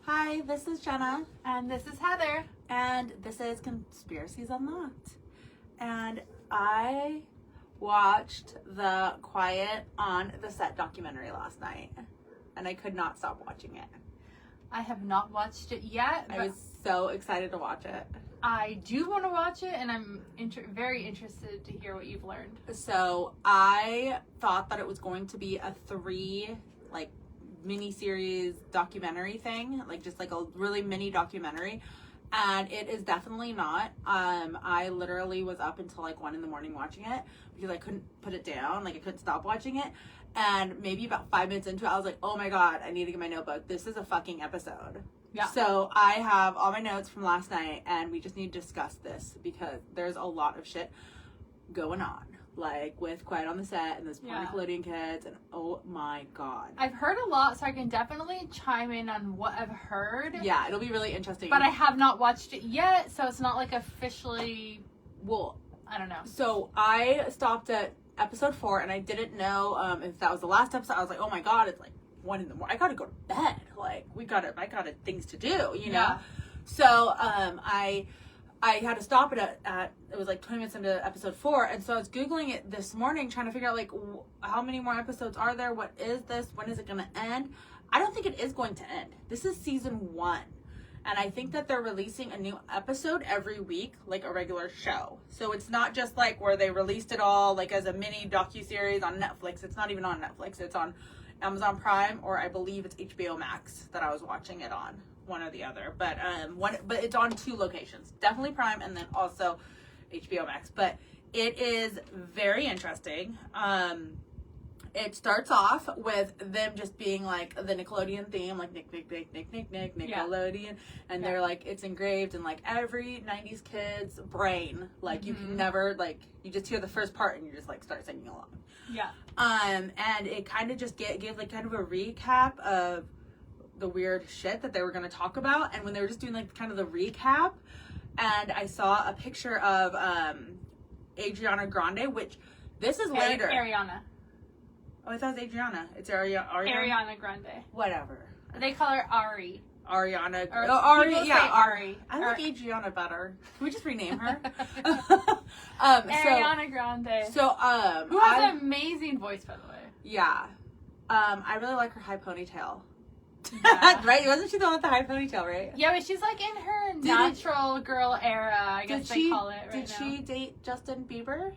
Hi, this is Jenna. And this is Heather. And this is Conspiracies Unlocked. And I watched the Quiet on the Set documentary last night. And I could not stop watching it. I have not watched it yet. I was so excited to watch it. I do want to watch it, and I'm very interested to hear what you've learned. So I thought that it was going to be a 3 mini-series documentary thing, just a really mini documentary, and it is definitely not. I literally was up until 1 in the morning watching it because I couldn't put it down. I couldn't stop watching it, and maybe about 5 minutes into it I was like, oh my god, I need to get my notebook. This is a fucking episode. Yeah. So I have all my notes from last night, and we just need to discuss this because there's a lot of shit going on. With Quiet on the Set and those poor Nickelodeon kids, and oh my god. I've heard a lot, so I can definitely chime in on what I've heard. Yeah, it'll be really interesting. But I have not watched it yet, so it's not officially, I don't know. So I stopped at episode 4, and I didn't know if that was the last episode. I was like, oh my god, it's 1 in the morning. I gotta go to bed. I got things to do, you know? Yeah. So I had to stop it at it was 20 minutes into episode 4, and so I was Googling it this morning trying to figure out how many more episodes are there, what is this, when is it going to end. I don't think it is going to end. This is season 1, and I think that they're releasing a new episode every week, a regular show. So it's not just where they released it all as a mini docuseries on Netflix. It's not even on Netflix. It's on Amazon Prime, or I believe it's HBO Max that I was watching it on. One or the other, but it's on 2 locations, definitely Prime and then also HBO Max. But it is very interesting. It starts off with them just being the Nickelodeon theme, Nick, Nickelodeon, and they're it's engraved in every 90s kid's brain. You can never you just hear the first part and you just start singing along. Yeah. And it kind of just gave kind of a recap of the weird shit that they were going to talk about, and when they were just doing kind of the recap, and I saw a picture of Ariana Grande, which this is later. Ariana. Oh, I thought it was Adriana. It's Ariana Grande. Whatever. They call her Ari. Ari. Ari. Ari. I like Adriana better. Can we just rename her? Ariana Grande. Who has an amazing voice, by the way. Yeah. I really like her high ponytail. Yeah. Right? Wasn't she the one with the high ponytail, right? Yeah, but she's in her natural girl era, I guess they call it right now. Did she date Justin Bieber?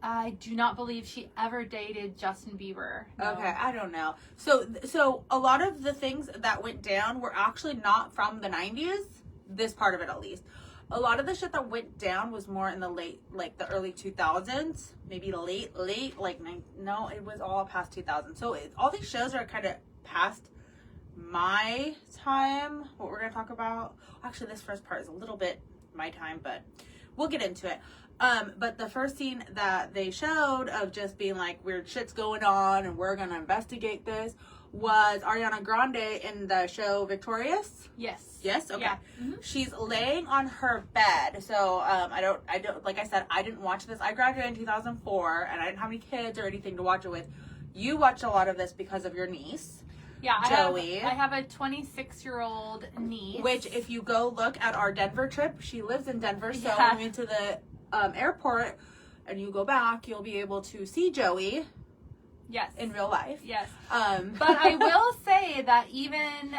I do not believe she ever dated Justin Bieber. No. Okay, I don't know. So a lot of the things that went down were actually not from the 90s, this part of it at least. A lot of the shit that went down was more in the late, the early 2000s, maybe late, no, it was all past 2000. So all these shows are kind of past my time, what we're going to talk about. Actually, this first part is a little bit my time, but we'll get into it. But the first scene that they showed of just being weird shit's going on and we're going to investigate this was Ariana Grande in the show Victorious. Yes. Yes? Okay. Yeah. Mm-hmm. She's laying on her bed. So, I don't, like I said, I didn't watch this. I graduated in 2004 and I didn't have any kids or anything to watch it with. You watched a lot of this because of your niece. Yeah, Joey. I have a 26-year-old niece. Which, if you go look at our Denver trip, she lives in Denver. So yeah. when we went to the airport and you go back, you'll be able to see Joey. Yes. In real life. Yes. But I will say that even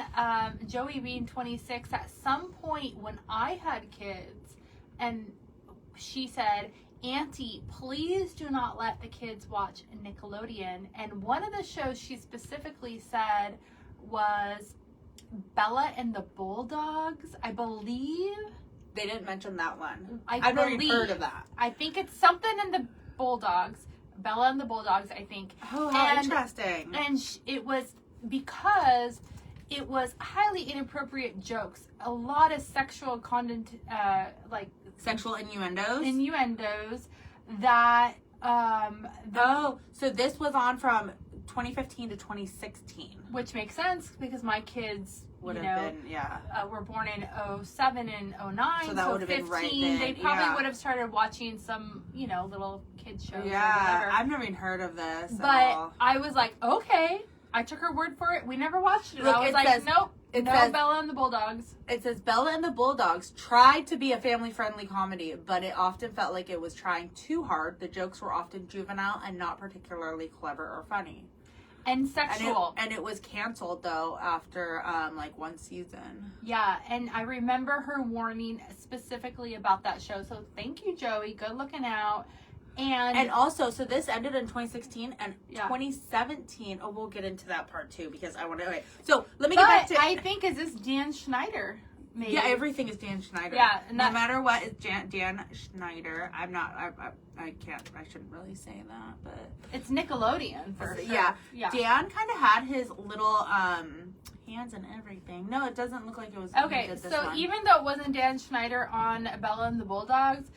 Joey being 26, at some point when I had kids, and she said, Auntie, please do not let the kids watch Nickelodeon. And one of the shows she specifically said was Bella and the Bulldogs, I believe. They didn't mention that one. I've never even heard of that. I think it's something in the Bulldogs. Bella and the Bulldogs, I think. Oh, how interesting. And it was because it was highly inappropriate jokes. A lot of sexual content, sexual innuendos? Innuendos that... so this was on from 2015 to 2016. Which makes sense because my kids... Would have been, yeah. Were born in 07 and 09, so that would have 15, been right then. They probably would have started watching some, little kids shows. Yeah, or whatever. I've never even heard of this. But I was like, okay. I took her word for it. We never watched it. Look, I was like, nope. It No says Bella and the Bulldogs. it says Bella and the Bulldogs tried to be a family-friendly comedy, but it often felt like it was trying too hard. The jokes were often juvenile and not particularly clever or funny. And sexual. And it was canceled though after like one season. Yeah, and I remember her warning specifically about that show. So thank you, Joey. Good looking out. And also, so this ended in 2016 and Yeah. 2017. Oh, we'll get into that part too because I want to. Okay, so let me but get back to. I think is this Dan Schneider? Maybe. Yeah, everything is Dan Schneider. Yeah, and no that- matter what, it's Dan Schneider. I'm not. I can't. I shouldn't really say that, but It's Nickelodeon for sure. yeah. Yeah. Dan kind of had his little hands and everything. No, it doesn't look like it was. he Okay, did this so one. even though it wasn't Dan Schneider on Bella and the Bulldogs,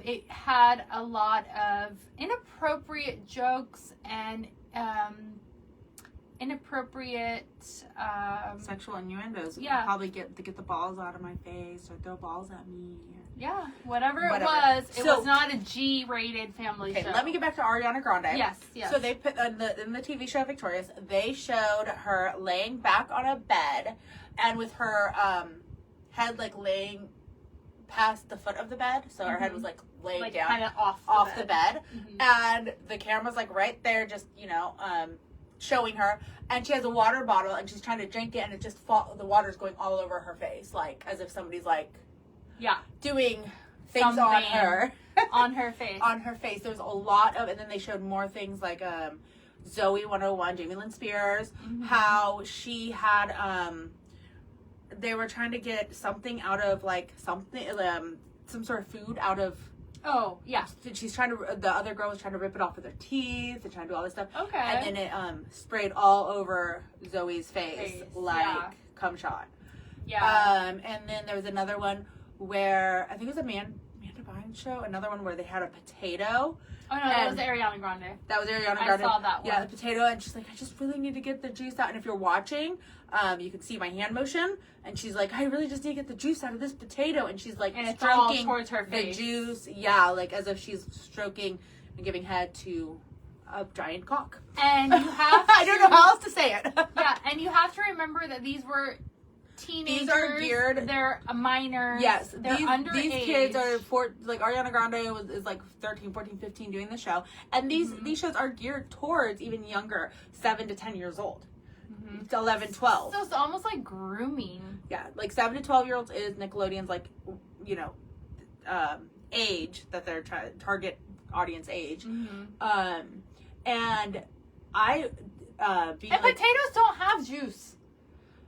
it had a lot of inappropriate jokes and inappropriate. Sexual innuendos. Yeah. Probably get the balls out of my face or throw balls at me. Yeah, whatever it Whatever. was, it So- was not a G-rated family Okay, show. let me get back to Ariana Grande. Yes, yes. So they put in the TV show Victorious, they showed her laying back on a bed, and with her head like laying past the foot of the bed, so her head was like laying like down kind of off the bed, Mhm. and the camera's like right there, just showing her, and she has a water bottle, and she's trying to drink it, and it just the water's going all over her face, like as if somebody's like Yeah, doing things on Something. her. on her face. On her face. There was a lot of, and then they showed more things like Zoe 101, Jamie Lynn Spears, how she had they were trying to get something out of like something some sort of food out of Oh, yeah. she's trying to the other girl was trying to rip it off with her teeth and trying to do all this stuff. Okay. And then it sprayed all over Zoe's face like yeah. cum shot. Yeah. And then there was another one where I think it was Amanda Bynes show. Another one where they had a potato. Oh no, that and- was Ariana Grande. That was Ariana I Grande. saw that one. Yeah, the potato, and she's like, I just really need to get the juice out. And if you're watching, you can see my hand motion, and she's like, I really just need to get the juice out of this potato, and she's like And it's all stroking towards her the face. juice. Yeah, like as if she's stroking and giving head to a giant cock. And you have to, I don't know how else to say it. Yeah, and you have to remember that these were teenagers. These are geared- They're minors. Yes, They're underage. these kids are like Ariana Grande is like 13, 14, 15 doing the show, and these shows are geared towards even younger, 7 to 10 years old, to 11, 12. So it's almost like grooming. Yeah, like 7 to 12 year olds is Nickelodeon's like age that they're target audience age, and I being And like, potatoes don't have juice.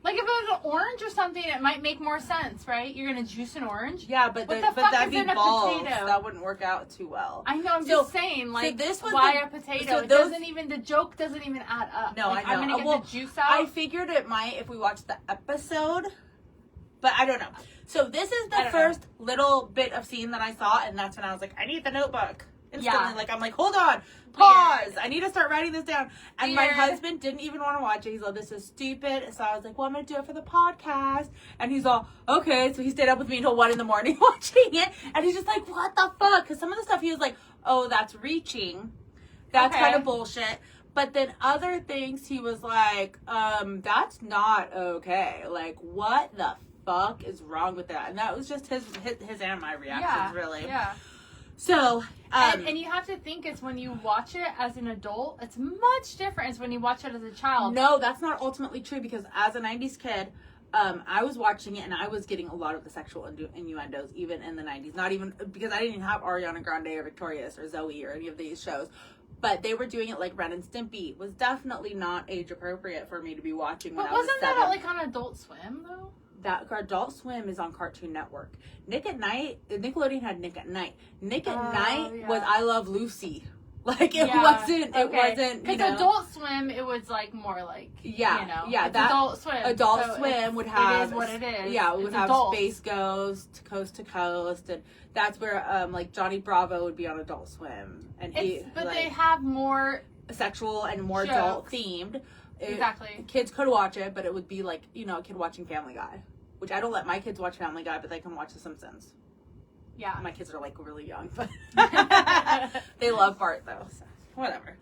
Like if it was an orange or something, it might make more sense, right? You're gonna juice an orange. yeah, but What the fuck that'd is be in a balls. potato? That wouldn't work out too well. I know. I'm So- just saying, like, this was why the- a potato? so It those- doesn't even. The joke doesn't even add up. No, Like, I know. I'm gonna get Well, the juice out. I figured it might if we watched the episode, but I don't know. So this is I the don't first little bit of scene that I saw, and that's when I was like, I need the notebook. Instantly, Yeah. like I'm like, hold on, pause. I need to start writing this down. And my Weird. husband didn't even want to watch it. He's like, this is stupid. So I was like, well, I'm gonna do it for the podcast. And he's all, okay. So he stayed up with me until 1 a.m. watching it, and he's just like, what the fuck? Because some of the stuff he was like, oh, that's reaching. That's Okay. kind of bullshit. But then other things he was like, that's not okay. Like, what the fuck is wrong with that? And that was just his and my reactions, really. Yeah. So, And you have to think it's when you watch it as an adult, it's much different as when you watch it as a child. no, that's not ultimately true because as a 90s kid, I was watching it and I was getting a lot of the sexual innuendos even in the 90s. Not even because I didn't have Ariana Grande or Victorious or Zoe or any of these shows. But they were doing it like Ren and Stimpy was definitely not age appropriate for me to be watching when But I was wasn't 7. that like on Adult Swim though? That Adult Swim is on Cartoon Network. Nick at Night, Nickelodeon had Nick at Night. Nick at Night yeah. was I Love Lucy. Like it Yeah, wasn't, it okay. wasn't, you Because know. Adult Swim, it was like more like, Yeah, you know, yeah, it's that- Adult Swim. Adult so Swim would have, It is what it is. Yeah, it would It's have adult. Space Ghost, Coast to Coast, and that's where like Johnny Bravo would be on Adult Swim, and But like, they have more. sexual and more Jokes. adult themed. Exactly. Kids could watch it, but it would be like a kid watching Family Guy, which I don't let my kids watch Family Guy, but they can watch The Simpsons. Yeah. My kids are like really young, but they love Bart though. So. whatever.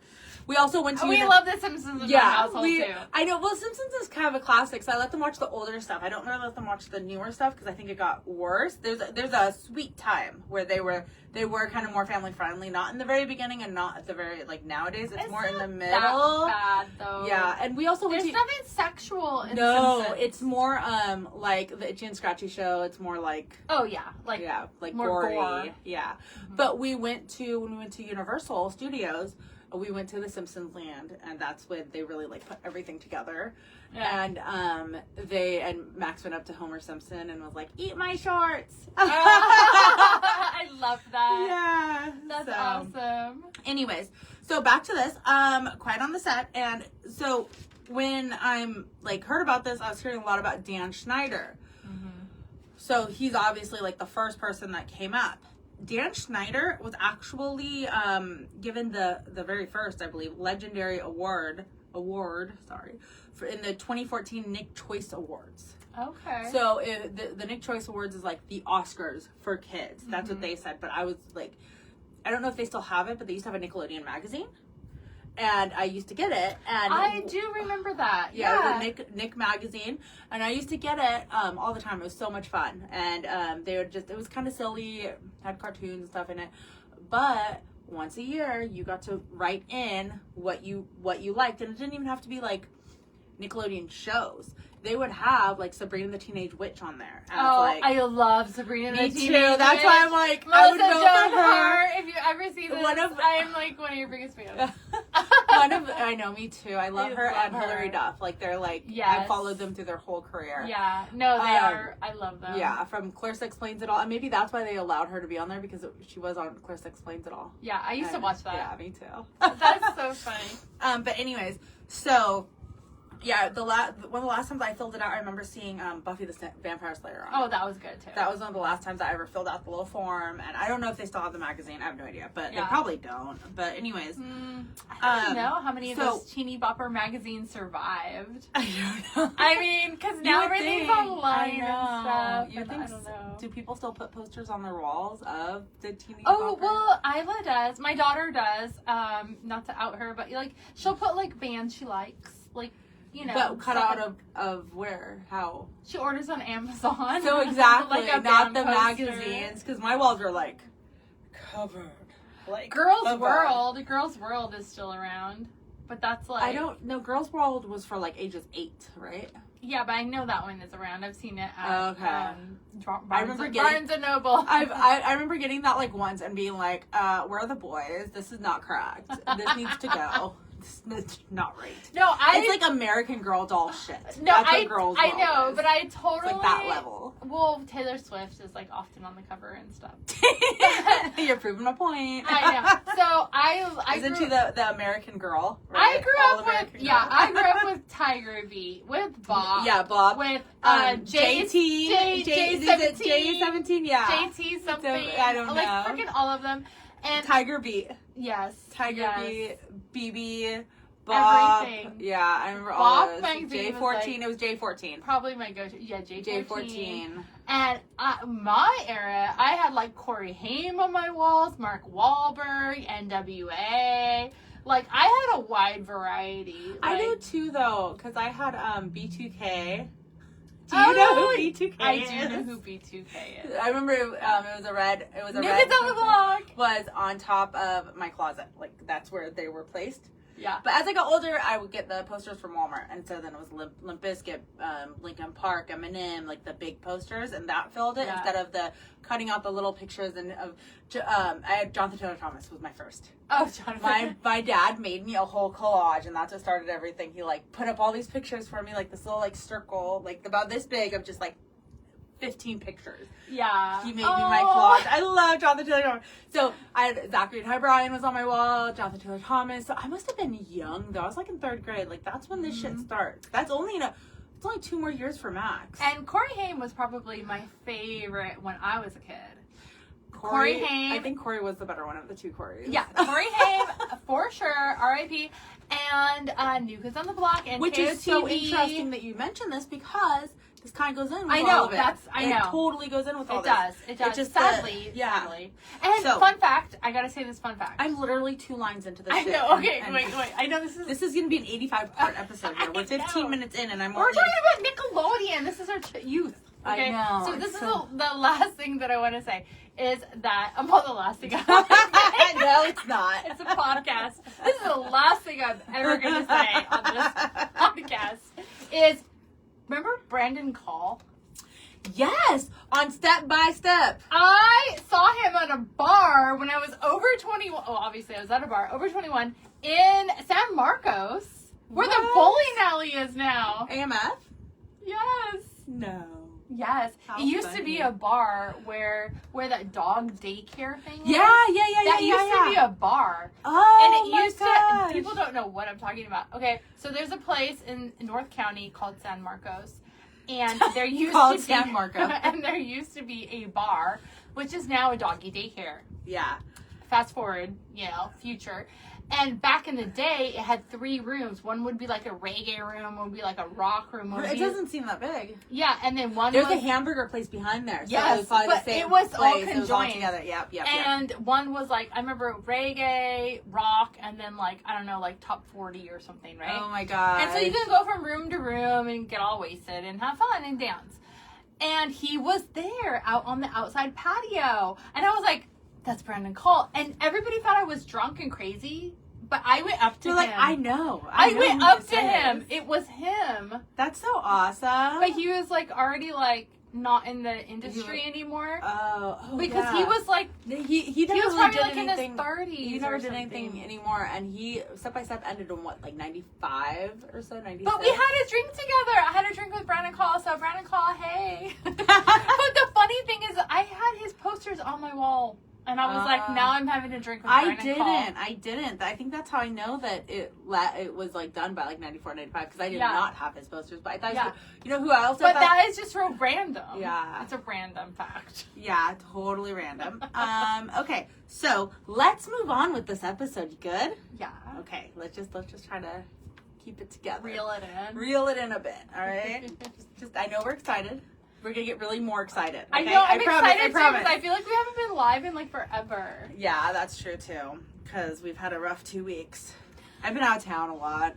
We also went to... We love The Simpsons in my household, too. I know. Well, Simpsons is kind of a classic, so I let them watch the older stuff. I don't really let them watch the newer stuff because I think it got worse. There's a sweet time where they were kind of more family friendly, not in the very beginning and not at the very, like, nowadays. It's more in the middle. That bad, though. Yeah, and we also went There's nothing sexual in No, Simpsons. it's more like the Itchy and Scratchy Show. It's more like... Oh, yeah. Like more gory. gore. Yeah. But when we went to Universal Studios, we went to the Simpsons Land, and that's when they really like put everything together. Yeah. And Max went up to Homer Simpson and was like, "Eat my shorts." I love that. Yeah, That's awesome. Anyways, so back to this. Quiet on the Set, and so when I'm like heard about this, I was hearing a lot about Dan Schneider. Mm-hmm. So he's obviously like the first person that came up. Dan Schneider was actually given the very first, I believe, legendary award in the 2014 Nick Choice Awards. Okay. So the Nick Choice Awards is like the Oscars for kids. That's what they said. But I was like, I don't know if they still have it, but they used to have a Nickelodeon magazine. And I used to get it. And I do remember that. Yeah, the Nick magazine. And I used to get it all the time. It was so much fun. And they would it was kind of silly. It had cartoons and stuff in it. But once a year, you got to write in what you liked. And it didn't even have to be like Nickelodeon shows. They would have like Sabrina the Teenage Witch on there. And I love Sabrina the Teenage Witch. That's why I'm like, I would Melissa go Joan for her. Hart. If you ever see this, I am like one of your biggest fans. I know, me too. I love her and her. Hilary Duff. Like they're like, Yes. I followed them through their whole career. Yeah, no, they are. I love them. Yeah, from Clarissa Explains It All, and maybe that's why they allowed her to be on there because she was on Clarissa Explains It All. Yeah, I used to watch that. Yeah, me too. That's so funny. But anyways, so. Yeah, one of the last times I filled it out, I remember seeing Buffy the Vampire Slayer on. Oh, that was good too. That was one of the last times I ever filled out the little form, and I don't know if they still have the magazine. I have no idea, but they probably don't. But anyways, I don't know how many of those teeny bopper magazines survived. I don't know. I mean, because now everything's online and stuff. You think? I don't know. Do people still put posters on their walls of the teeny? Oh bopper? well, Isla does. My daughter does. Not to out her, but like she'll put like bands she likes, like. You know, but cut out of where? How? She orders on Amazon. So exactly, like not the poster. magazines, because my walls are like covered. Like Girls World is still around, but that's like I don't know. Girls World was for like ages 8, right? Yeah, but I know that one is around. I've seen it at Barnes and Noble. I remember getting that like once and being like, where are the boys? This is not correct. This needs to go. It's not right. No, it's like American Girl doll shit. No, That's what Girls I World know, is. but I totally It's like that level. Well, Taylor Swift is like often on the cover and stuff. You're proving my point. I know. So I isn't she the American Girl? Right? I grew up with Tiger Beat, with Bob. Yeah, Bob. With JT. J17. Yeah. JT something. I don't know. Like freaking all of them. And Tiger Beat. Yes. Tiger Beat. BB. Bob. Everything. Yeah, I remember Bob all those. magazine J14. was like, it was J14. Probably my go-to. Yeah, J14. J14. And my era, I had like Corey Haim on my walls, Mark Wahlberg, NWA. Like, I had a wide variety. I do too, though, because I had B2K. Do you know who B2K is? I do know who B2K is. I remember it was a red. It was a New red. Kids on the Block was on top of my closet. Like that's where they were placed. Yeah. But as I got older, I would get the posters from Walmart, and so then it was Limp Bizkit, Linkin Park, Eminem, like the big posters, and that filled it instead of the cutting out the little pictures and I had Jonathan Taylor Thomas was my first. Oh, Jonathan. My dad made me a whole collage, and that's what started everything. He like put up all these pictures for me, like this little like circle, like about this big of just like 15 pictures. Yeah. He made me my collage. I love Jonathan Taylor Thomas. So I had Zachary and Ty Bryan was on my wall, Jonathan Taylor Thomas. So I must have been young though. I was like in 3rd grade. Like that's when this shit starts. That's only it's only 2 more years for Max. And Corey Haim was probably my favorite when I was a kid. Corey Haim. I think Corey was the better one of the 2 Corys. Yeah, Corey Haim for sure. R.I.P. And New Kids on the Block and which KOTV. is so interesting that you mentioned this because this kind of goes in with I all know, of it. I know. It totally goes in with all It this. does. It does. just sadly. yeah. Sadly. And So- fun fact, I gotta say this fun fact. I'm literally 2 lines into this I shit. know. Okay, and wait. I know this is. This is going to be an 85-part episode here. I We're 15 know. minutes in and I'm We're only... talking about Nickelodeon. This is our youth. I Okay? know, So this it's is so- the last thing that I want to say is that well, the last thing. No, it's not. It's a podcast. This is the last thing I'm ever going to say on this podcast. Is remember Brandon Call? Yes! On Step by Step. I saw him at a bar when I was over 21. Oh, obviously I was at a bar over 21 in San Marcos, where the What? bowling alley is now. AMF? Yes. No. Yes. How It used to be funny. a bar where that dog daycare thing was. Yeah. That used to be a bar. Oh, And it my used gosh. to, people don't know what I'm talking about. Okay, so there's a place in North County called San Marcos. And there used Called to be, San Marco. and there used to be a bar, which is now a doggy daycare. Yeah. Fast forward, future. And back in the day, it had 3 rooms. One would be like a reggae room, one would be like a rock room. One would It be, doesn't seem that big. yeah, and then one There's was, a hamburger place behind there. So Yes, it was probably but the same it was all place. It was all conjoined. together. Yep. and one was like, I remember reggae, rock, and then like, I don't know, like top 40 or something, right? Oh my god. And so you can go from room to room and get all wasted and have fun and dance. And he was there out on the outside patio. And I was like, that's Brandon Cole. And everybody thought I was drunk and crazy. But I went up to You're him. like, I know. I know went who up this to him. is. It was him. That's so awesome. But he was like already like not in the industry anymore. Oh, Because yeah. he was like, he never was really probably did like anything. in his 30s. He never or did anything something. anymore, and he Step by Step ended in what, like 95 or so, 96. But we had a drink together. I had a drink with Brandon Call. So Brandon Call, hey. But the funny thing is, I had his posters on my wall, and I was like, now I'm having a drink with Brandon Call. I didn't. I think that's how I know that it was like done by like 94, 95, because I did Yeah. not have his posters. But I thought, Yeah. you know who else? But I thought, that is just real random. Yeah. It's a random fact. yeah, totally random. Okay, so let's move on with this episode. You good? Yeah. Okay, let's just try to keep it together. Reel it in. Reel it in a bit, all right? just I know we're excited. We're gonna get really more excited. I okay? know, I'm promise, excited too, promise. because I feel like we haven't been live in like forever. Yeah, that's true too. Because we've had a rough 2 weeks. I've been out of town a lot.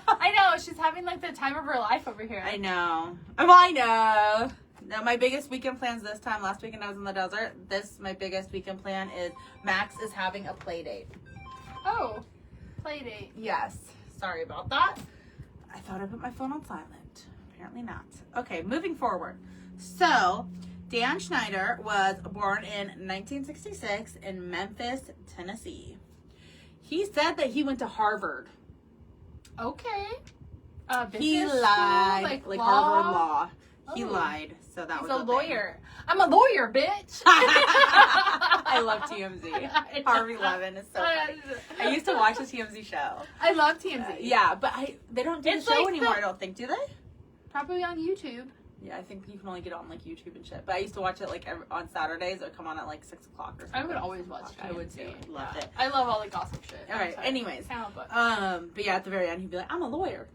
I know, she's having like the time of her life over here. I know. Well, I know. Now, my biggest weekend plans this time. Last weekend I was in the desert. My biggest weekend plan is Max is having a play date. Oh, play date. Yes. Sorry about that. I thought I put my phone on silent. Apparently not. Okay, moving forward. So, Dan Schneider was born in 1966 in Memphis, Tennessee. He said that he went to Harvard. Okay. He Business lied, school, like Harvard law. Law. He Oh. lied, so that He's was a thing. lawyer. I'm a lawyer, bitch. I love TMZ. Harvey Levin is so funny. I used to watch the TMZ show. I love TMZ. Yeah, but they don't do It's the show like anymore, the- I don't think, do they? Probably on YouTube. Yeah, I think you can only get it on like YouTube and shit. But I used to watch it like on Saturdays. It would come on at like 6 o'clock or something. I would always watch I would too. TMZ. Loved it. I love all the gossip shit. All right. Anyways, Sound book. but yeah, at the very end, he'd be like, "I'm a lawyer."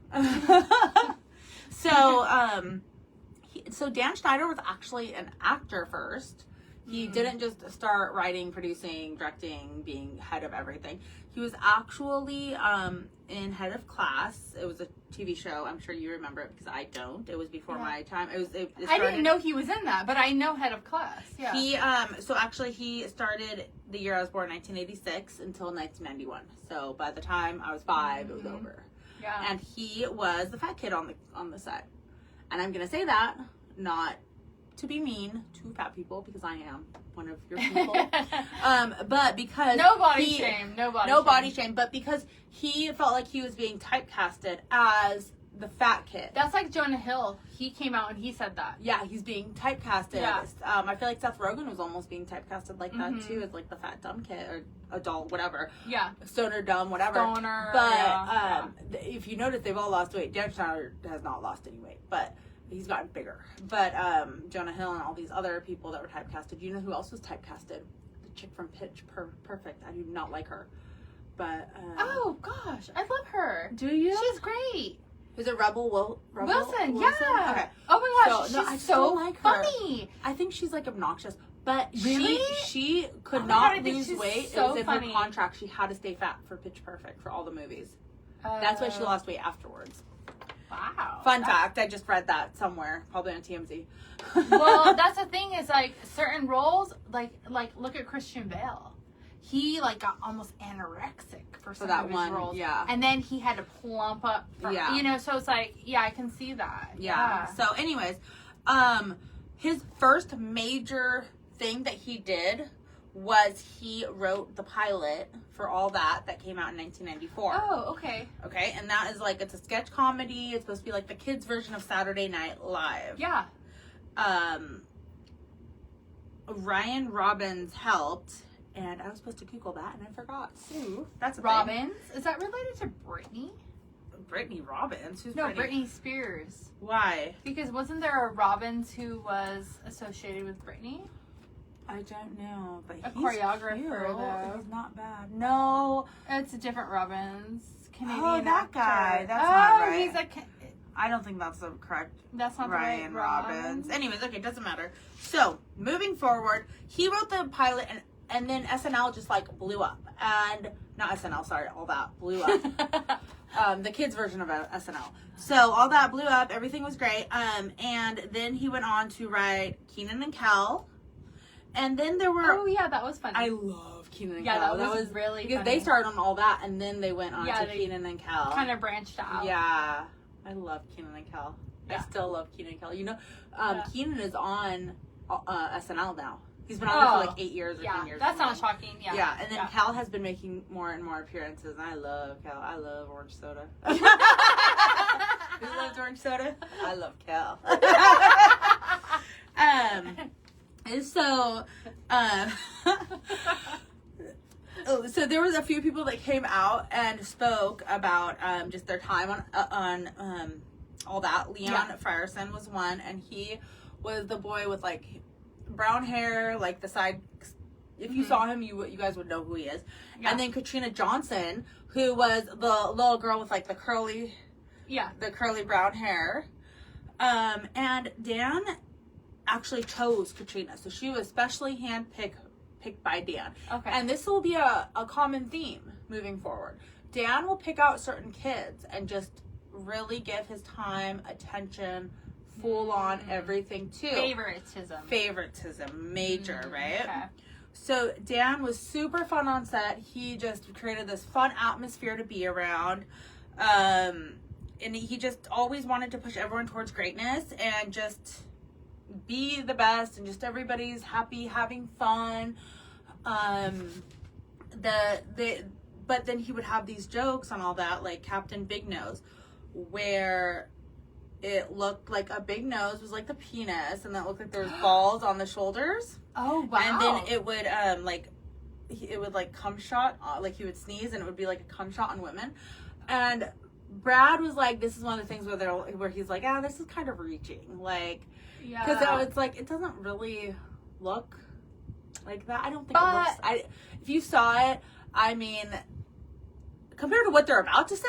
So Dan Schneider was actually an actor first. He didn't just start writing, producing, directing, being head of everything. He was actually in Head of Class. It was a TV show. I'm sure you remember it because I don't. It was before my time. It I started- didn't know he was in that, but I know Head of Class. Yeah. He so actually he started the year I was born, 1986, until 1991. So by the time I was 5, it was over. yeah. And he was the fat kid on the set. And I'm gonna say that not to be mean to fat people because I am one of your people. But because no body shame. No body shame, but because he felt like he was being typecasted as the fat kid. That's like Jonah Hill. He came out and he said that. Yeah, he's being typecasted. Yeah. I feel like Seth Rogen was almost being typecasted like that Mhm. too, as like the fat dumb kid or adult, whatever. Yeah. Stoner dumb, whatever. Stoner. But yeah. if you notice, they've all lost weight. Dan Schneider has not lost any weight, but he's gotten bigger. But Jonah Hill and all these other people that were typecasted. You know who else was typecasted? The chick from Pitch Perfect. I do not like her. But Oh gosh, I love her. do you? She's great. Is it Rebel Wilson? Wilson? Yeah. Okay. Oh my gosh, So, no, I she's still so like her. funny. I think she's like obnoxious, but Really? she could Oh my not God, I think lose she's weight. so it was in funny. her contract. She had to stay fat for Pitch Perfect for all the movies. That's why she lost weight afterwards. Wow. Fun fact, I just read that somewhere, probably on TMZ. Well, that's the thing is like certain roles, like look at Christian Bale. He like got almost anorexic for some that of his one, roles. yeah. And then he had to plump up. Yeah. You know, so it's like, yeah, I can see that. Yeah. So, anyways, his first major thing that he did was he wrote the pilot for All That came out in 1994. Oh, okay. Okay, and that is like, it's a sketch comedy. It's supposed to be like the kids' version of Saturday Night Live. Yeah. Ryan Robbins helped, and I was supposed to Google that, and I forgot. Sue, that's a thing. Robbins? Is that related to Britney? Brittany Robbins? Who's No, Brittany? Britney Spears. Why? Because wasn't there a Robbins who was associated with Britney? I don't know, but A he's choreographer, cute. though. He's not bad. No, It's a different Robbins. Canadian Oh, that actor. guy. That's oh, not right. he's a. I don't think that's the correct That's not Ryan the right Robbins. Anyways, okay, doesn't matter. So, moving forward, he wrote the pilot, and then SNL just like blew up. And, not SNL, sorry, All That blew up. The kids' version of SNL. So, All That blew up, everything was great. And then he went on to write Kenan and Kel. And then there were... Oh, yeah, that was funny. I love Kenan and Yeah, Kel. that was really because funny. they started on All That, and then they went on Yeah, to they Kenan and Kel. kind of branched out. Yeah, I love Kenan and Kel. I Yeah. still love Kenan and Kel. You know, Yeah. Kenan is on SNL now. He's been on there for like 8 years or 10 years. That's not something. shocking. Yeah. Yeah, and then Yeah. Cal has been making more and more appearances, and I love Cal. I love orange soda. Who loves orange soda? I love Cal. So, so there was a few people that came out and spoke about just their time on All That. Leon Frierson was one, and he was the boy with like brown hair, like the side. If you saw him, you guys would know who he is. Yeah. And then Katrina Johnson, who was the little girl with like the curly brown hair. And Dan actually chose Katrina, so she was specially handpicked by Dan. Okay. And this will be a common theme moving forward. Dan will pick out certain kids and just really give his time, attention, full on everything too. Favoritism, major, right? Okay. So Dan was super fun on set. He just created this fun atmosphere to be around. And he just always wanted to push everyone towards greatness and just be the best, and just everybody's happy, having fun. But then he would have these jokes on All That, like Captain Big Nose, where it looked like a big nose was like the penis, and that looked like there was balls on the shoulders. Oh, wow. And then it would cum shot, like he would sneeze, and it would be like a cum shot on women. And Brad was like, this is one of the things where he's like, this is kind of reaching, like, because it's like, it doesn't really look like that. I don't think it looks. If you saw it, I mean, compared to what they're about to say,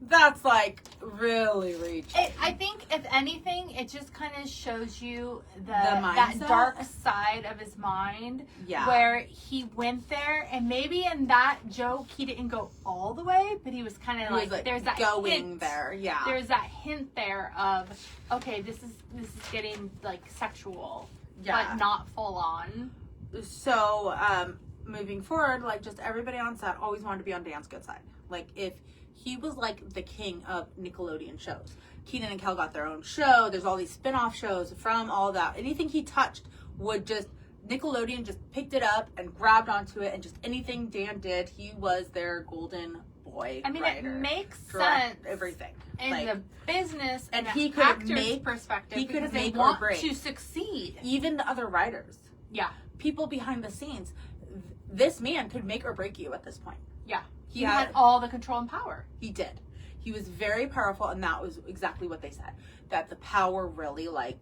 that's like really reaching. I think if anything, it just kind of shows you mindset? that dark side of his mind, where he went there, and maybe in that joke he didn't go all the way, but he was kind of like there's that going hint, there. Yeah, there's that hint there of okay, this is getting like sexual, but not full on. So moving forward, like just everybody on set always wanted to be on Dan's good side. Like if he was like the king of Nickelodeon shows. Kenan and Kel got their own show. There's all these spin-off shows from All That. Anything he touched Nickelodeon just picked it up and grabbed onto it, and just anything Dan did, he was their golden boy. I mean, writer, it makes direct, sense. everything. In like, the business and and he the could actor's make- perspective, he could because they make or want break. to succeed. even the other writers, Yeah. people behind the scenes, this man could make or break you at this point. Yeah. He You had had all the control and power. He did. He was very powerful, and that was exactly what they said. That the power really, like,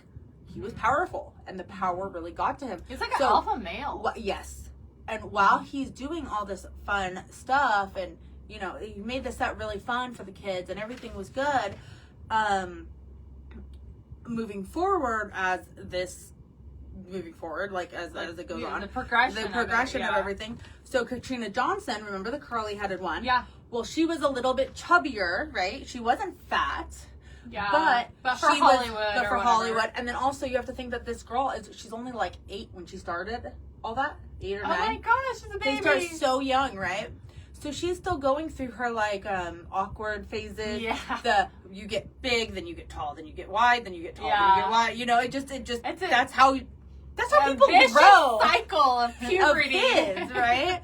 he was powerful, and the power really got to him. He's like an alpha male. Yes. And while he's doing all this fun stuff, and, you know, he made the set really fun for the kids, and everything was good, moving forward, like as it goes on, the progression of everything. So Katrina Johnson, remember the curly headed one? Yeah. Well, she was a little bit chubbier, right? She wasn't fat. Yeah. But for she Hollywood. Was, but for Hollywood. And then also you have to think that this girl she's only like 8 when she started all that. 8 or 9. Oh my gosh, she's a baby. They start so young, right? So she's still going through her like awkward phases. Yeah. You get big, then you get tall, then you get wide, then you get tall, then Yeah. you get wide. You know, that's how people vicious grow. Cycle of puberty. Of kids, right?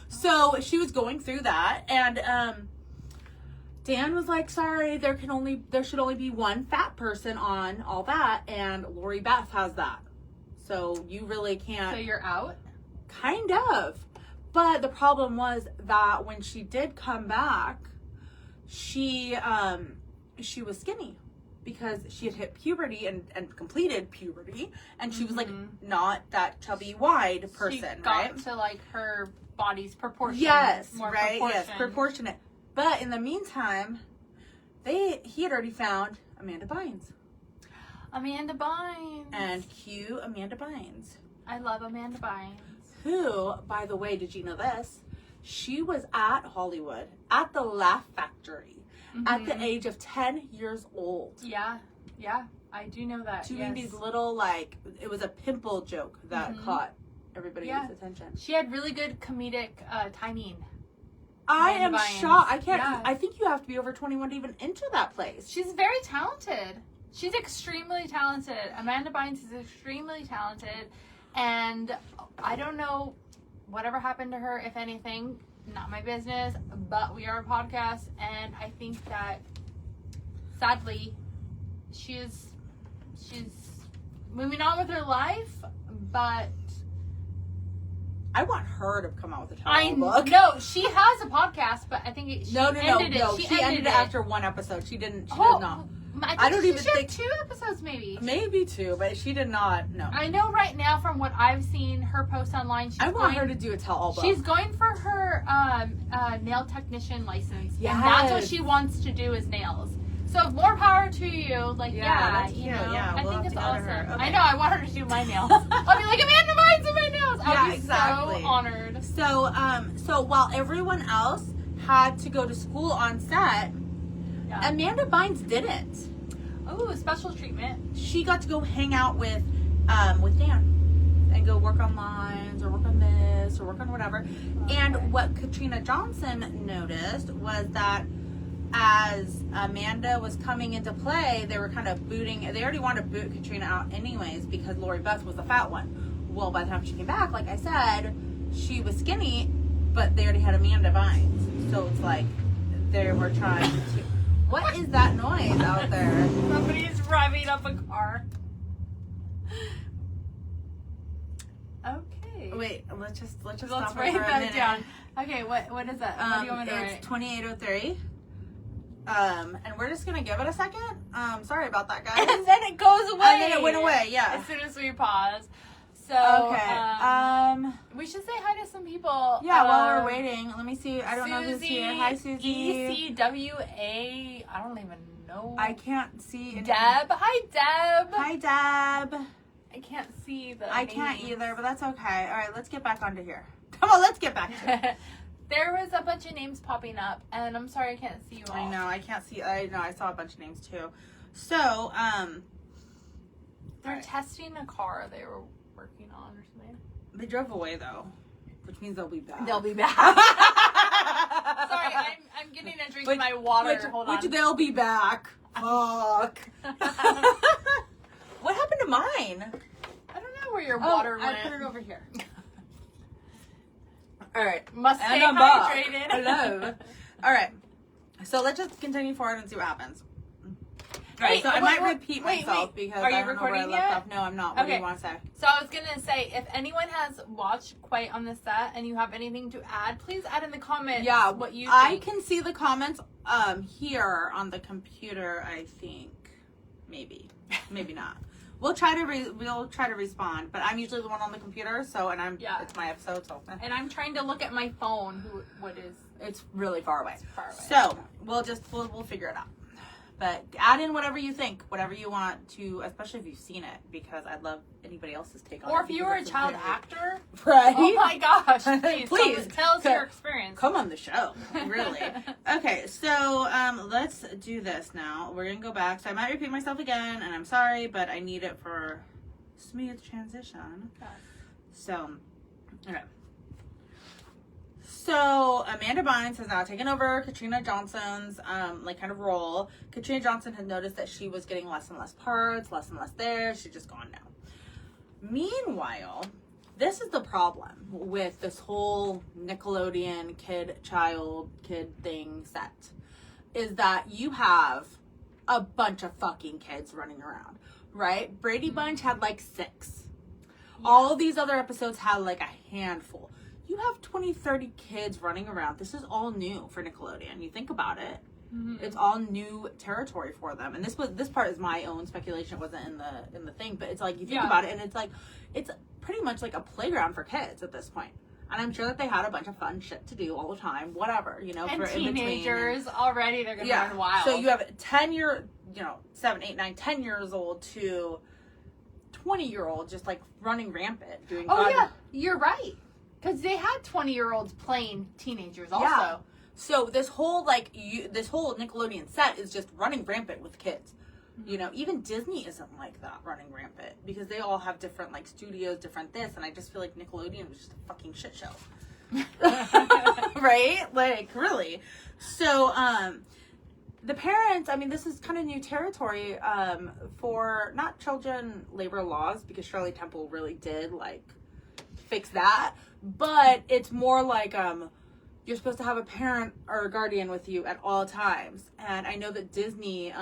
So she was going through that, and Dan was like, "Sorry, there should only be one fat person on all that, and Lori Beth has that, so you really can't." So you're out? Kind of, but the problem was that when she did come back, she was skinny because she had hit puberty and completed puberty, and she was like not that chubby wide person, she got right? to like her body's proportion. Yes, more right. proportion. Yes, proportionate. But in the meantime, he had already found Amanda Bynes. Amanda Bynes. And cue Amanda Bynes. I love Amanda Bynes. Who, by the way, did you know this? She was at Hollywood at the Laugh Factory at the age of 10 years old. Yeah, I do know that. Doing these little, like, it was a pimple joke that caught everybody's attention. She had really good comedic timing. I Amanda am Bynes. shocked. I think you have to be over 21 to even enter that place. She's very talented. She's extremely talented. Amanda Bynes is extremely talented. And I don't know whatever happened to her, if anything. Not my business. But we are a podcast. And I think that, sadly, she's moving on with her life. But I want her to come out with a I tell-all book. know she has a podcast, but I think she ended it. She ended it after one episode. She did not. I don't she even shared think 2 episodes, maybe 2, but she did not. No, I know right now from what I've seen her post online. I want her to do a tell-all book. She's going for her nail technician license. Yes. And that's what she wants to do is nails. So more power to you. Like that's you cute. know, Yeah, I we'll think have it's to go to awesome. her. Okay. I know. I want her to do my nails. I'll be like Amanda Bynes in my nails. I'll be exactly. so honored. So while everyone else had to go to school on set, Amanda Bynes didn't. Oh, special treatment. She got to go hang out with Dan and go work on lines or work on this or work on whatever. Okay. And what Katrina Johnson noticed was that as Amanda was coming into play, they were kind of they already wanted to boot Katrina out anyways because Lori Beth was the fat one. Well, by the time she came back, like I said, she was skinny, but they already had Amanda Bynes. So it's like they were trying to... What is that noise out there? Somebody's driving up a car. Okay. Wait, let's just Let's stop write for a that minute. down. Okay, what is that? What do you want me to write? It's 2803. And we're just gonna give it a second. Sorry about that, guys. And then it goes away. And then it went away. Yeah. As soon as we pause. So okay. We should say hi to some people. Yeah, while we're waiting, let me see. I don't know who's here. Hi, Susie. ECWA. I don't even know. I can't see. Deb. Hi, Deb. Hi, Deb. I can't see the. I can't either, but that's okay. All right, let's get back onto here. Come on, let's get back to it. There was a bunch of names popping up, and I'm sorry I can't see you all. I know, I can't see. I know, I saw a bunch of names too. So, they're testing a car they were working on or something. They drove away though, which means they'll be back. They'll be back. Sorry, I'm getting a drink of my water. Hold on. Which they'll be back. Fuck. What happened to mine? I don't know where your water went. I put it over here. All right. Must stay I'm hydrated. Hello. All right. So let's just continue forward and see what happens. All right. So I might repeat myself because are you I don't know where I recording left yet? off. No, I'm not. What do you want to say? So I was gonna say, if anyone has watched Quiet on the Set and you have anything to add, please add in the comments. Yeah, what you think. I can see the comments here on the computer. I think maybe not. We'll try to respond, but I'm usually the one on the computer, so it's my episode, so. And I'm trying to look at my phone. It's really far away. It's far away. So we'll figure it out. But add in whatever you think, whatever you want to, especially if you've seen it, because I'd love anybody else's take on it. Or if you were a because child it's actor. right? Oh my gosh. Please. Please. Tell us your experience. Come on the show. Really. Okay, so let's do this now. We're going to go back. So I might repeat myself again, and I'm sorry, but I need it for smooth transition. Okay. So, okay. So Amanda Bynes has now taken over Katrina Johnson's kind of role. Katrina Johnson had noticed that she was getting less and less parts, less and less there. She's just gone now. Meanwhile, this is the problem with this whole Nickelodeon kid thing set, is that you have a bunch of fucking kids running around, right? Brady Bunch had like 6. Yeah. All these other episodes had like a handful. You have 20, 30 kids running around. This is all new for Nickelodeon. You think about it. Mm-hmm. It's all new territory for them. And this part is my own speculation. It wasn't in the thing, but it's like you think about it and it's like it's pretty much like a playground for kids at this point. And I'm sure that they had a bunch of fun shit to do all the time, whatever, you know, and for teenagers already, they're gonna run wild. So you have 7, 8, 9, 10 years old to 20-year-old just like running rampant doing you're right. Because they had 20-year-olds playing teenagers also. Yeah. So this whole this whole Nickelodeon set is just running rampant with kids. Mm-hmm. You know, even Disney isn't like that, running rampant, because they all have different like studios, different this, and I just feel like Nickelodeon was just a fucking shit show. Right? Like, really. So, the parents, I mean, this is kind of new territory for not children labor laws, because Shirley Temple really did like fix that. But it's more like you're supposed to have a parent or a guardian with you at all times. And I know that Disney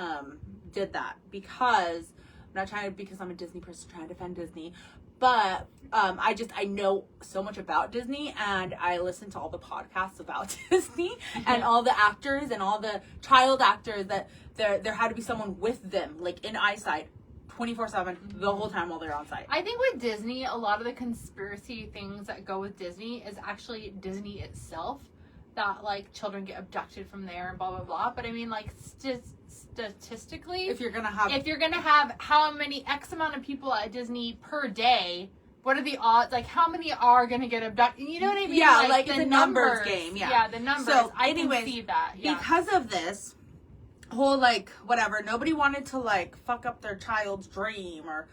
did that because I'm a Disney person trying to defend Disney, but I know so much about Disney, and I listen to all the podcasts about Disney and all the actors and all the child actors that there had to be someone with them, like in eyesight, 24/7 the whole time while they're on site. I think with Disney, a lot of the conspiracy things that go with Disney is actually Disney itself, that like children get abducted from there and blah blah blah. But I mean, like statistically, if you're gonna have how many X amount of people at Disney per day, what are the odds? Like, how many are gonna get abducted? You know what I mean? Yeah, like it's a numbers game. Yeah, the numbers. So I can see that. Yeah. Because of this whole like whatever, nobody wanted to like fuck up their child's dream or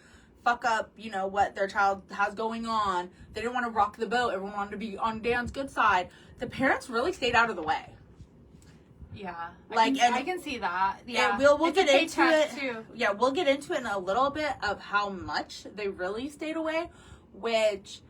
fuck up, you know, what their child has going on. They didn't want to rock the boat. Everyone wanted to be on Dan's good side. The parents really stayed out of the way. Yeah, like I can see that. Yeah, and we'll get into it too. Yeah, we'll get into it in a little bit of how much they really stayed away, which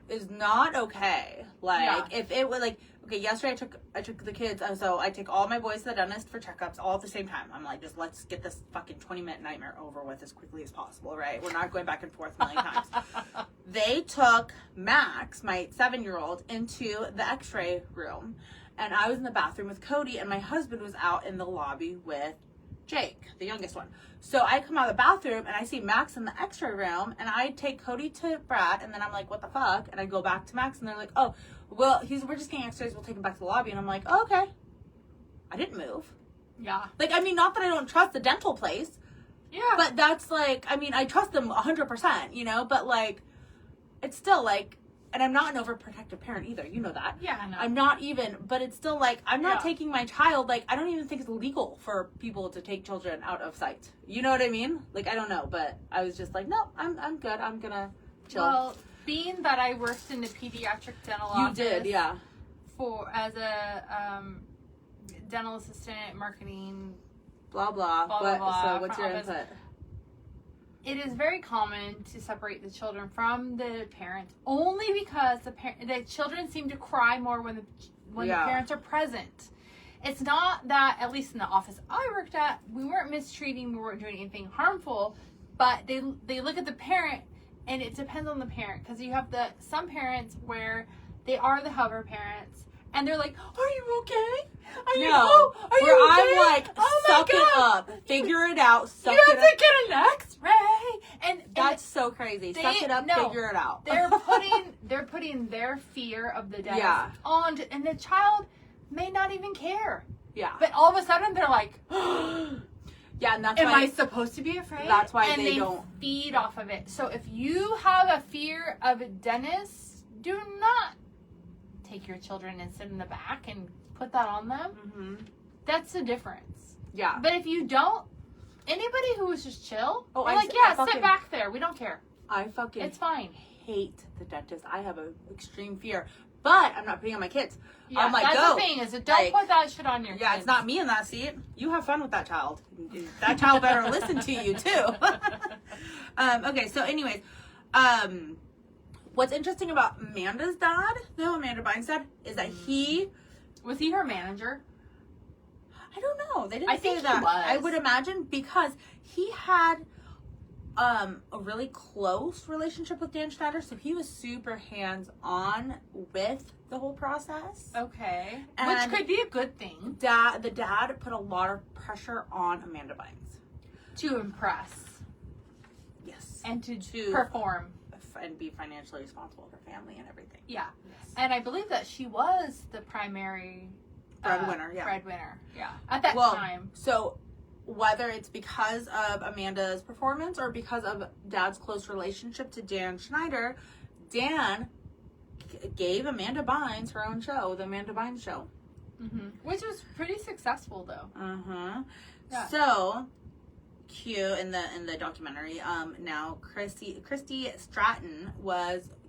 is not okay. Like if it was like. Okay, yesterday I took the kids, so I take all my boys to the dentist for checkups all at the same time. I'm like, just let's get this fucking 20-minute nightmare over with as quickly as possible, right? We're not going back and forth a million times. They took Max, my 7-year-old, into the x-ray room, and I was in the bathroom with Cody, and my husband was out in the lobby with Jake, the youngest one. So I come out of the bathroom, and I see Max in the x-ray room, and I take Cody to Brad, and then I'm like, what the fuck? And I go back to Max, and they're like, oh, well, we're just getting x-rays, we'll take him back to the lobby. And I'm like, oh, okay. I didn't move. Yeah. Like, I mean, not that I don't trust the dental place. Yeah. But that's like, I mean, I trust them 100%, you know? But like, it's still like, and I'm not an overprotective parent either. You know that. Yeah, I know. I'm not even, but it's still like, I'm not taking my child, like, I don't even think it's legal for people to take children out of sight. You know what I mean? Like, I don't know, but I was just like, no, I'm good. I'm gonna chill. Well, being that I worked in the pediatric dental office. You did, yeah. As a dental assistant, marketing, blah, blah. So what's your office. input? It is very common to separate the children from the parents, only because the children seem to cry more when the parents are present. It's not that, at least in the office I worked at, we weren't mistreating, we weren't doing anything harmful, but they look at the parent, and it depends on the parent, because you have some parents where they are the hover parents, and they're like, "Are you okay? Are you okay?" I'm like, suck it up, figure it out, suck it up. You have to get an X-ray, and that's so crazy. Suck it up, figure it out. They're putting their fear of the dentist on, and the child may not even care. Yeah. But all of a sudden, they're like, Yeah, and that's Am why I supposed to be afraid? That's why and they don't feed off of it. So if you have a fear of dentists, do not take your children and sit in the back and put that on them. Mm-hmm. That's the difference. Yeah. But if you don't, anybody who is just chill, Oh, we're I like, s- yeah, I fucking- sit back there. We don't care. I fucking It's fine. hate the dentist. I have an extreme fear, but I'm not putting it on my kids. Yeah, I'm like, that's go. the thing is, don't Like, put that shit on your Yeah, kids. it's not me in that seat. You have fun with that child. That child better listen to you too. Okay, so anyways, what's interesting about Amanda's dad, though, Amanda Bynes' dad, is that he, Was he her manager? I don't know, they didn't I say think he that. was. I would imagine because he had a really close relationship with Dan Schneider, so he was super hands-on with the whole process. Okay. And- Which could be a good thing The dad put a lot of pressure on Amanda Bynes. to impress Yes. and to To- perform. And be financially responsible for family and everything. Yeah. Yes. And I believe that she was the primary Breadwinner, yeah. Breadwinner, yeah. At that Well, time. So whether it's because of Amanda's performance or because of Dad's close relationship to Dan Schneider, Dan gave Amanda Bynes her own show, the Amanda Bynes Show. Mm-hmm. Which was pretty successful, though. Uh-huh. Yeah. So cute in the documentary. Now Christy Stratton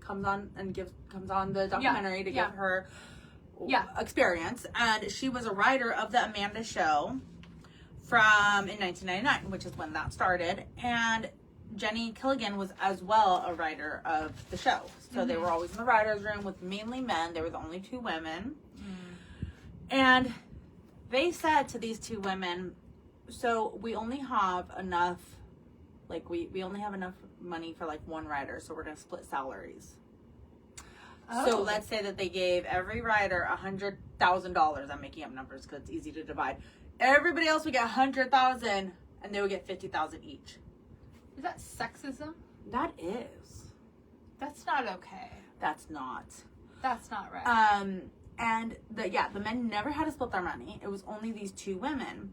comes on the documentary to yeah. give her Yeah. experience, and she was a writer of the Amanda Show from in 1999, which is when that started, and Jenny Killigan was as well a writer of the show. So they were always in the writer's room with mainly men. They were the only two women. And they said to these two women, so we only have enough, like we only have enough money for like one writer, so we're going to split salaries. So Oh. let's say that they gave every writer $100,000. I'm making up numbers because it's easy to divide. Everybody else would get $100,000, and they would get $50,000 each. Is that sexism? That is. That's not okay. That's not. That's not right. And the men never had to split their money. It was only these two women.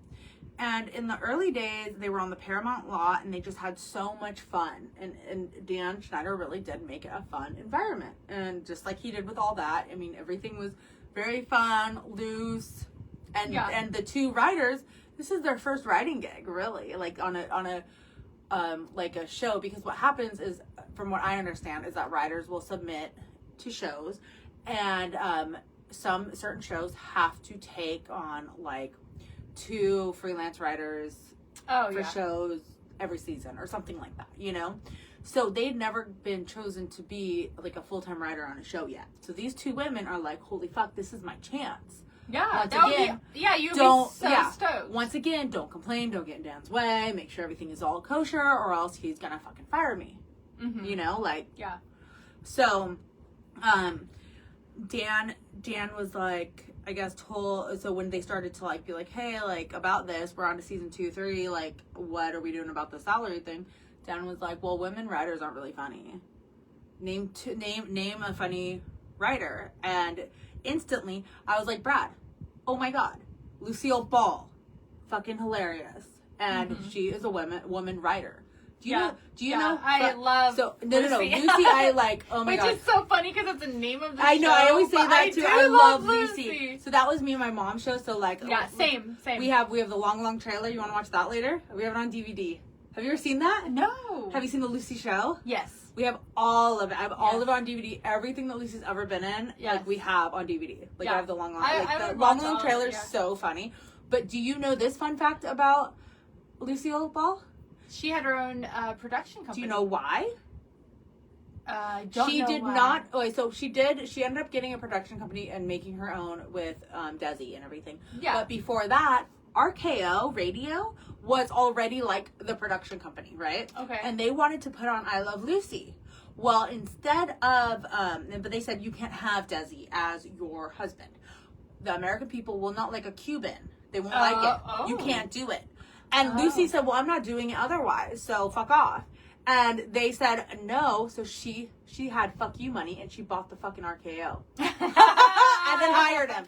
And in the early days, they were on the Paramount lot, and they just had so much fun. And Dan Schneider really did make it a fun environment. And just like he did with all that, I mean, everything was very fun, loose. And the two writers, this is their first writing gig, really, like on a like a show. Because what happens is, from what I understand, is that writers will submit to shows, and some certain shows have to take on like 2 freelance writers for shows every season or something like that, you know? So they'd never been chosen to be like a full-time writer on a show yet. So these two women are like, holy fuck, this is my chance. Yeah, Once that would again, be, yeah, you'd be so stoked. Once again, don't complain, don't get in Dan's way, make sure everything is all kosher, or else he's gonna fucking fire me. Mm-hmm. You know, like, Yeah. so, Dan was like, I guess so when they started to like be like, hey, like about this, we're on to season 2, 3, like what are we doing about the salary thing? Dan was like, well, women writers aren't really funny. Name a funny writer. And instantly I was like, Brad, oh my God, Lucille Ball, fucking hilarious. And she is a woman writer. Do you know? I love No. Lucy. Lucy, I like, oh my Which God. is so funny because it's the name of the show. I know, I always say but that too. do I love Lucy. Lucy. So that was me and my mom's show. So like, Yeah, same. We have the long trailer. You want to watch that later? We have it on DVD. Have you ever seen that? No. Have you seen the Lucy show? Yes. We have all of it. I have all of it on DVD. Everything that Lucy's ever been in, like we have on DVD. Like I have the long I the would watch long all trailer of is it, yeah. so funny. But do you know this fun fact about Lucille Ball? She had her own production company. Do you know why? Don't She know did why. not. Okay, so she did. She ended up getting a production company and making her own with Desi and everything. Yeah. But before that, RKO Radio was already like the production company, right? Okay. And they wanted to put on I Love Lucy. Well, instead of, but they said you can't have Desi as your husband. The American people will not like a Cuban. They won't like it. You can't do it. And Lucy said, well, I'm not doing it otherwise, so fuck off. And they said no, so she had fuck you money, and she bought the fucking RKO. And then hired him.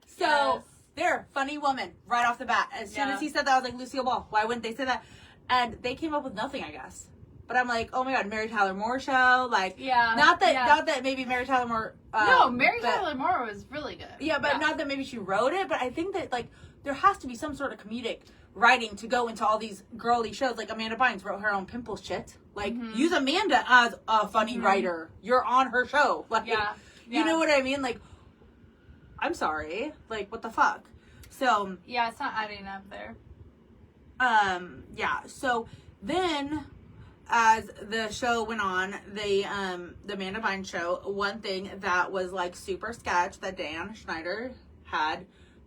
So They're funny woman right off the bat. As soon as he said that, I was like, Lucille Ball. Why wouldn't they say that? And they came up with nothing, I guess. But I'm like, oh my god, Mary Tyler Moore show, like, not that maybe Mary Tyler Moore. No, Mary Tyler Moore was really good. Yeah, but not that maybe she wrote it. But I think that like there has to be some sort of comedic writing to go into all these girly shows. Like Amanda Bynes wrote her own pimple shit. Like use Amanda as a funny writer. You're on her show. Like, you know what I mean? Like, I'm sorry. Like, what the fuck? So yeah, it's not adding up there. Yeah. So then, as the show went on, the Amanda Bynes show, one thing that was like super sketch that Dan Schneider had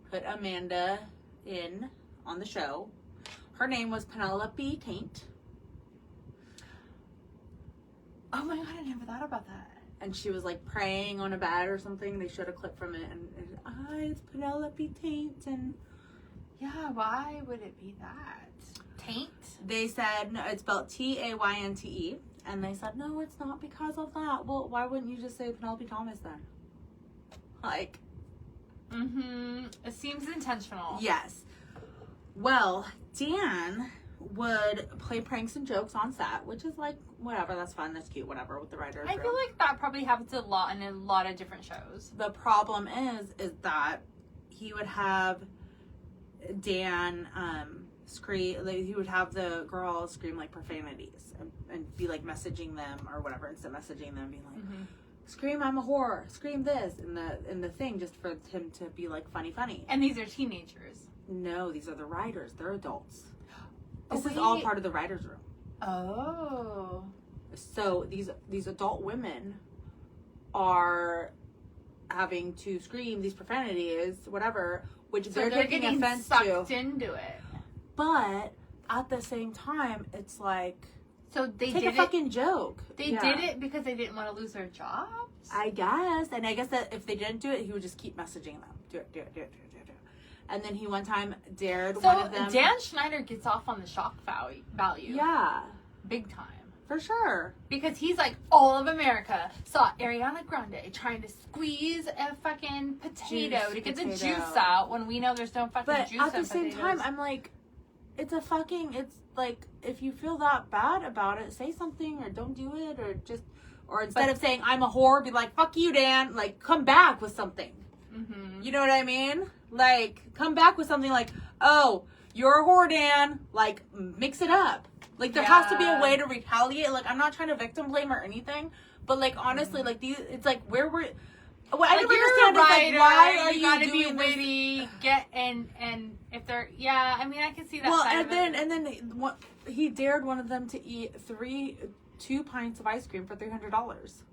put Amanda in on the show. Her name was Penelope Taint. Oh my god, I never thought about that. And she was like praying on a bed or something. They showed a clip from it, and it's Penelope Taint. And yeah, why would it be that? Taint? They said, no, it's spelled Tayntee. And they said, no, it's not because of that. Well, why wouldn't you just say Penelope Thomas then? Like. It seems intentional. Yes. Well, Dan would play pranks and jokes on set, which is like, whatever, that's fun, that's cute, whatever, with the writers. I feel like that probably happens a lot in a lot of different shows. The problem is that he would have Dan scream, like, he would have the girl scream like profanities and be like messaging them or whatever, instant messaging them, being like, scream I'm a whore, scream this in the thing, just for him to be like funny. And these are teenagers. No, these are the writers. They're adults. This is all part of the writer's room. Oh. So these adult women are having to scream these profanities, whatever, which So they're taking getting offense sucked to. into it. But at the same time, it's like, so they take did a fucking joke. They did it because they didn't want to lose their jobs? I guess. And I guess that if they didn't do it, he would just keep messaging them. Do it. And then he one time dared one of them. So Dan Schneider gets off on the shock value. Yeah. Big time. For sure. Because he's like, all of America saw Ariana Grande trying to squeeze a fucking potato to get the juice out when we know there's no fucking juice in potatoes. But at the same time, I'm like, it's like, if you feel that bad about it, say something or don't do it or instead of saying, I'm a whore, be like, fuck you, Dan. Like, come back with something. You know what I mean? Like, come back with something like, oh, you're a whore, Dan. Like, mix it up. Like, there has to be a way to retaliate. Like, I'm not trying to victim blame or anything. But, like, honestly, like, it's like, where were... What I like, don't understand is, like, why are you gotta doing be witty, and if they're... Yeah, I mean, I can see that side of it. And then he dared one of them to eat 2 pints of ice cream for $300.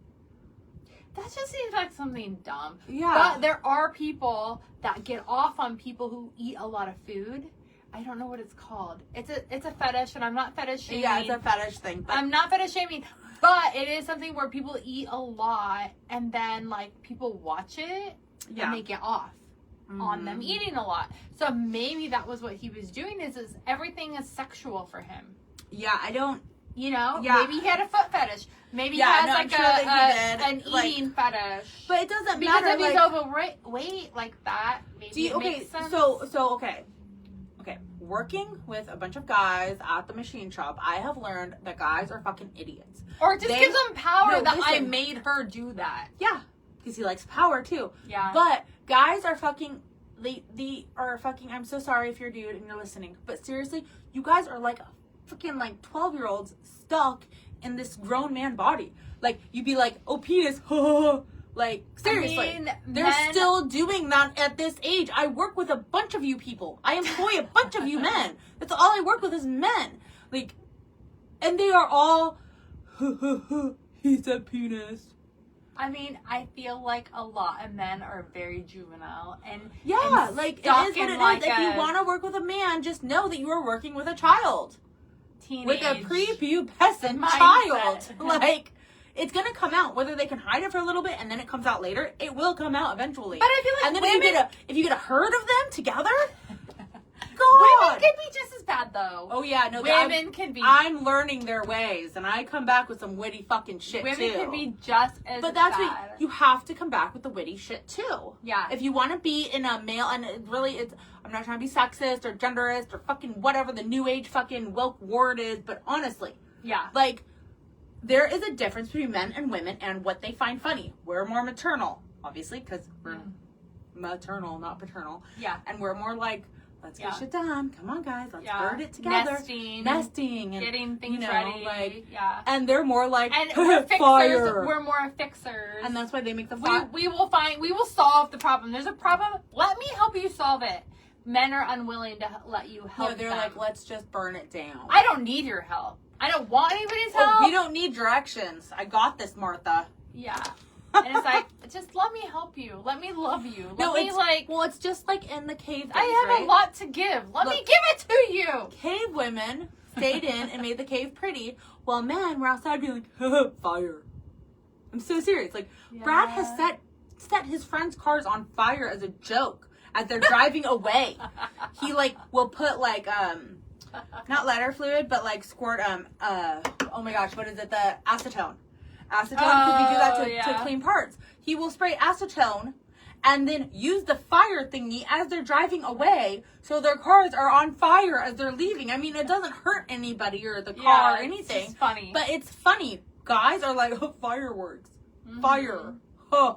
That just seems like something dumb. Yeah. But there are people that get off on people who eat a lot of food. I don't know what it's called. It's a fetish, and I'm not fetish shaming. Yeah, it's a fetish thing. But I'm not fetish shaming, but it is something where people eat a lot, and then like people watch it, and they get off on them eating a lot. So maybe that was what he was doing. Is everything is sexual for him? Yeah, I don't. You know, maybe he had a foot fetish. Maybe he has like an eating fetish. But it doesn't because matter. Because if he's overweight like that, maybe it makes sense. Okay. Working with a bunch of guys at the machine shop, I have learned that guys are fucking idiots. Or it just gives them power I made her do that. Yeah, because he likes power too. Yeah. But guys are fucking. They are fucking. I'm so sorry if you're a dude and you're listening, but seriously, you guys are like freaking like 12-year-olds stuck in this grown man body. Like, you'd be like, oh, penis, like, seriously. I mean, they're still doing that at this age. I work with a bunch of you people. I employ a bunch of you men. That's all I work with is men. Like, and they are all, he's a penis. I mean, I feel like a lot of men are very juvenile and like, it is what it is. If you want to work with a man, just know that you are working with a child. With a prepubescent child. Like, it's gonna come out. Whether they can hide it for a little bit and then it comes out later, it will come out eventually. But I feel like and then if you get a herd of them together, God. Women can be just as bad though. Oh yeah, no. Women can be. I'm learning their ways, and I come back with some witty fucking shit Women too. can be just as But that's bad. what you have to come back with the witty shit too. Yeah. If you want to be in a male, and I'm not trying to be sexist or genderist or fucking whatever the new age fucking woke word is, but honestly, Yeah. like, there is a difference between men and women and what they find funny. We're more maternal, obviously, because we're maternal, not paternal. Yeah. And we're more like, let's get Yeah. shit done. Come on, guys, let's Yeah. bird it together. Nesting. and Getting things you know, ready. like, yeah. and they're more like, And we're fixers. fire. We're more fixers. And that's why they make the fire. we will solve the problem. There's a problem. Let me help you solve it. Men are unwilling to let you help. No, they're them. like, let's just burn it down. I don't need your help. I don't want anybody's help. Oh, we don't need directions. I got this, Martha. Yeah. And it's like, just let me help you. Let me love you. Let me well, it's just like in the cave things, I have right? a lot to give. Let me give it to you. Cave women stayed in and made the cave pretty, while men were outside being like, fire. I'm so serious. Like, Brad has set his friends' cars on fire as a joke as they're driving away. He, like, will put, like, not lighter fluid, but, like, squirt, oh my gosh, what is it? The acetone. Acetone, because we do that to clean parts. He will spray acetone and then use the fire thingy as they're driving away, so their cars are on fire as they're leaving. I mean, it doesn't hurt anybody or the car or anything. It's just funny. But it's funny. Guys are like, oh, fireworks. Fire. Huh.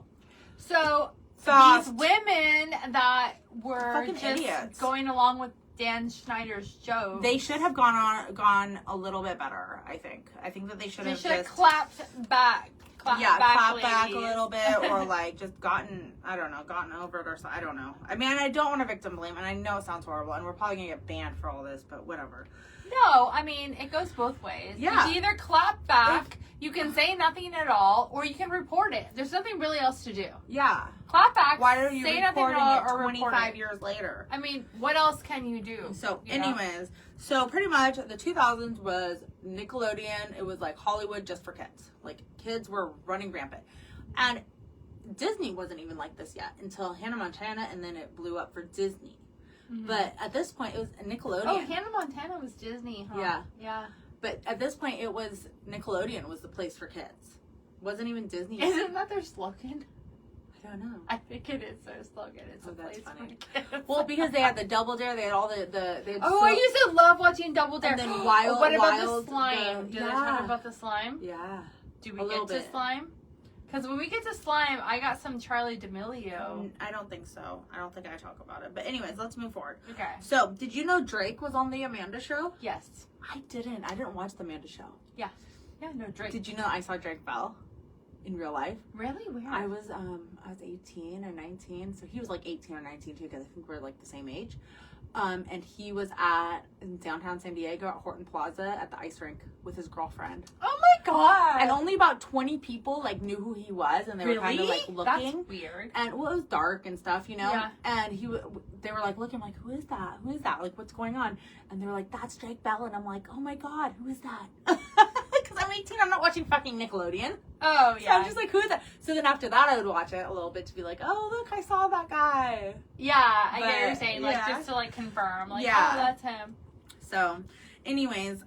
So, Fast. these women that were Fucking just idiots. going along with Dan Schneider's joke. They should have gone a little bit better, I think. I think that they should have just clapped back. Clap back a ladies. little bit, or like just gotten over it, or so. I don't know. I mean, I don't want to victim blame, and I know it sounds horrible, and we're probably gonna get banned for all this, but whatever. No, I mean, it goes both ways. Yeah. You can either clap back, you can say nothing at all, or you can report it. There's nothing really else to do. Yeah. Clap back, Why are you say nothing at reporting all, it or report 25 it. years later? I mean, what else can you do? So, you know? anyways, so pretty much the 2000s was Nickelodeon. It was like Hollywood just for kids. Like, kids were running rampant. And Disney wasn't even like this yet until Hannah Montana, and then it blew up for Disney. Mhm. But at this point, it was Nickelodeon. Oh, Hannah Montana was Disney, huh? Yeah. Yeah. But at this point, it was Nickelodeon was the place for kids. It wasn't even Disney. yet. Isn't that their slogan? I don't know. I think it is their slogan. It's Oh, a that's place funny. for kids. Well, because they had the Double Dare, they had all the they had Oh, I used to love watching Double Dare. And then Wild- What about Wild, the slime? the- Did I yeah. talk about the slime? Yeah. Do A we little get to bit. slime? Because when we get to slime, I got some Charlie D'Amelio. I don't think so. I don't think I talk about it. But anyways, let's move forward. Okay. So, did you know Drake was on the Amanda Show? Yes. I didn't. I didn't watch the Amanda Show. Yeah, no, Drake. Did you know I saw Drake Bell in real life? Really? Where? I was 18 or 19, so he was like 18 or 19 too, because I think we're like the same age. And he was in downtown San Diego at Horton Plaza at the ice rink with his girlfriend. Oh my god. And only about 20 people like knew who he was, and they were kind of like looking. That's weird. And well, it was dark and stuff, you know. Yeah. And they were like looking, like, who is that? Who is that? Like, what's going on? And they were like, that's Drake Bell. And I'm like, oh my god, who is that? Because I'm 18, I'm not watching fucking Nickelodeon. Oh So yeah. I'm just like, who is that? So then after that, I would watch it a little bit to be like, oh look, I saw that guy. Yeah, I get what you're But, saying. Like yeah. just to like confirm. Like, Yeah. oh, that's him. So, anyways,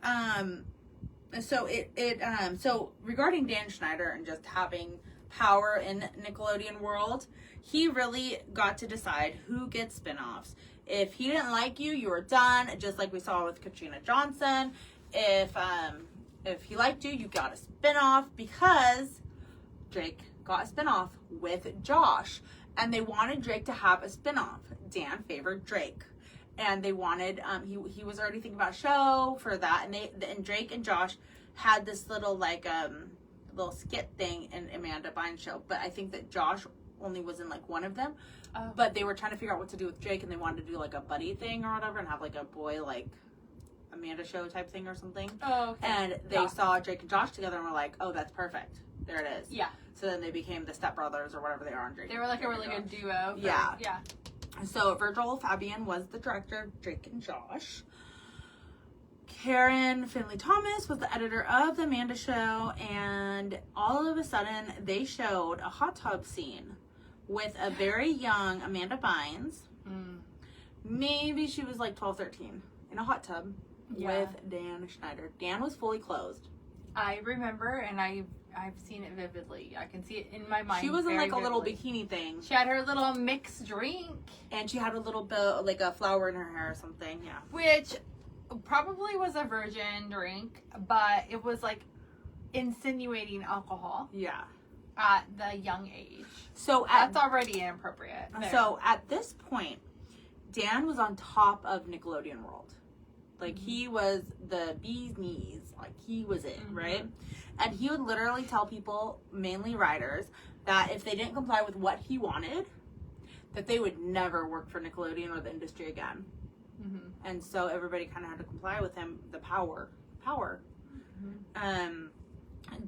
so regarding Dan Schneider and just having power in Nickelodeon world, he really got to decide who gets spinoffs. If he didn't like you, you were done. Just like we saw with Katrina Johnson. If he liked you, you got a spinoff, because Drake got a spinoff with Josh, and they wanted Drake to have a spinoff. Dan favored Drake. And they wanted, he was already thinking about a show for that, and Drake and Josh had this little, like, little skit thing in Amanda Bynes' show, but I think that Josh only was in, like, one of them, but they were trying to figure out what to do with Drake, and they wanted to do, like, a buddy thing or whatever, and have, like, a boy, like, Amanda show type thing or something, Oh, okay. and they saw Drake and Josh together, and were like, oh, that's perfect, there it is. Yeah. So then they became the stepbrothers, or whatever they are on Drake. They were like a really good duo. Yeah. Yeah. So Virgil Fabian was the director of Drake and Josh. Karen Finley Thomas was the editor of the Amanda Show, and all of a sudden they showed a hot tub scene with a very young Amanda Bynes maybe she was like 12, 13 in a hot tub Yeah. with Dan Schneider. Dan was fully clothed. I remember, and I've seen it vividly. I can see it in my mind. She was in very like a little vividly. bikini thing. She had her little mixed drink, And she had a little bit, like a flower in her hair or something. Yeah. which probably was a virgin drink, but it was like insinuating alcohol Yeah. at the young age. So That's already inappropriate. There. So at this point, Dan was on top of Nickelodeon World. Like he was the bee's knees. Like he was it, right? And he would literally tell people, mainly writers, that if they didn't comply with what he wanted, that they would never work for Nickelodeon or the industry again. And so everybody kind of had to comply with him. The power.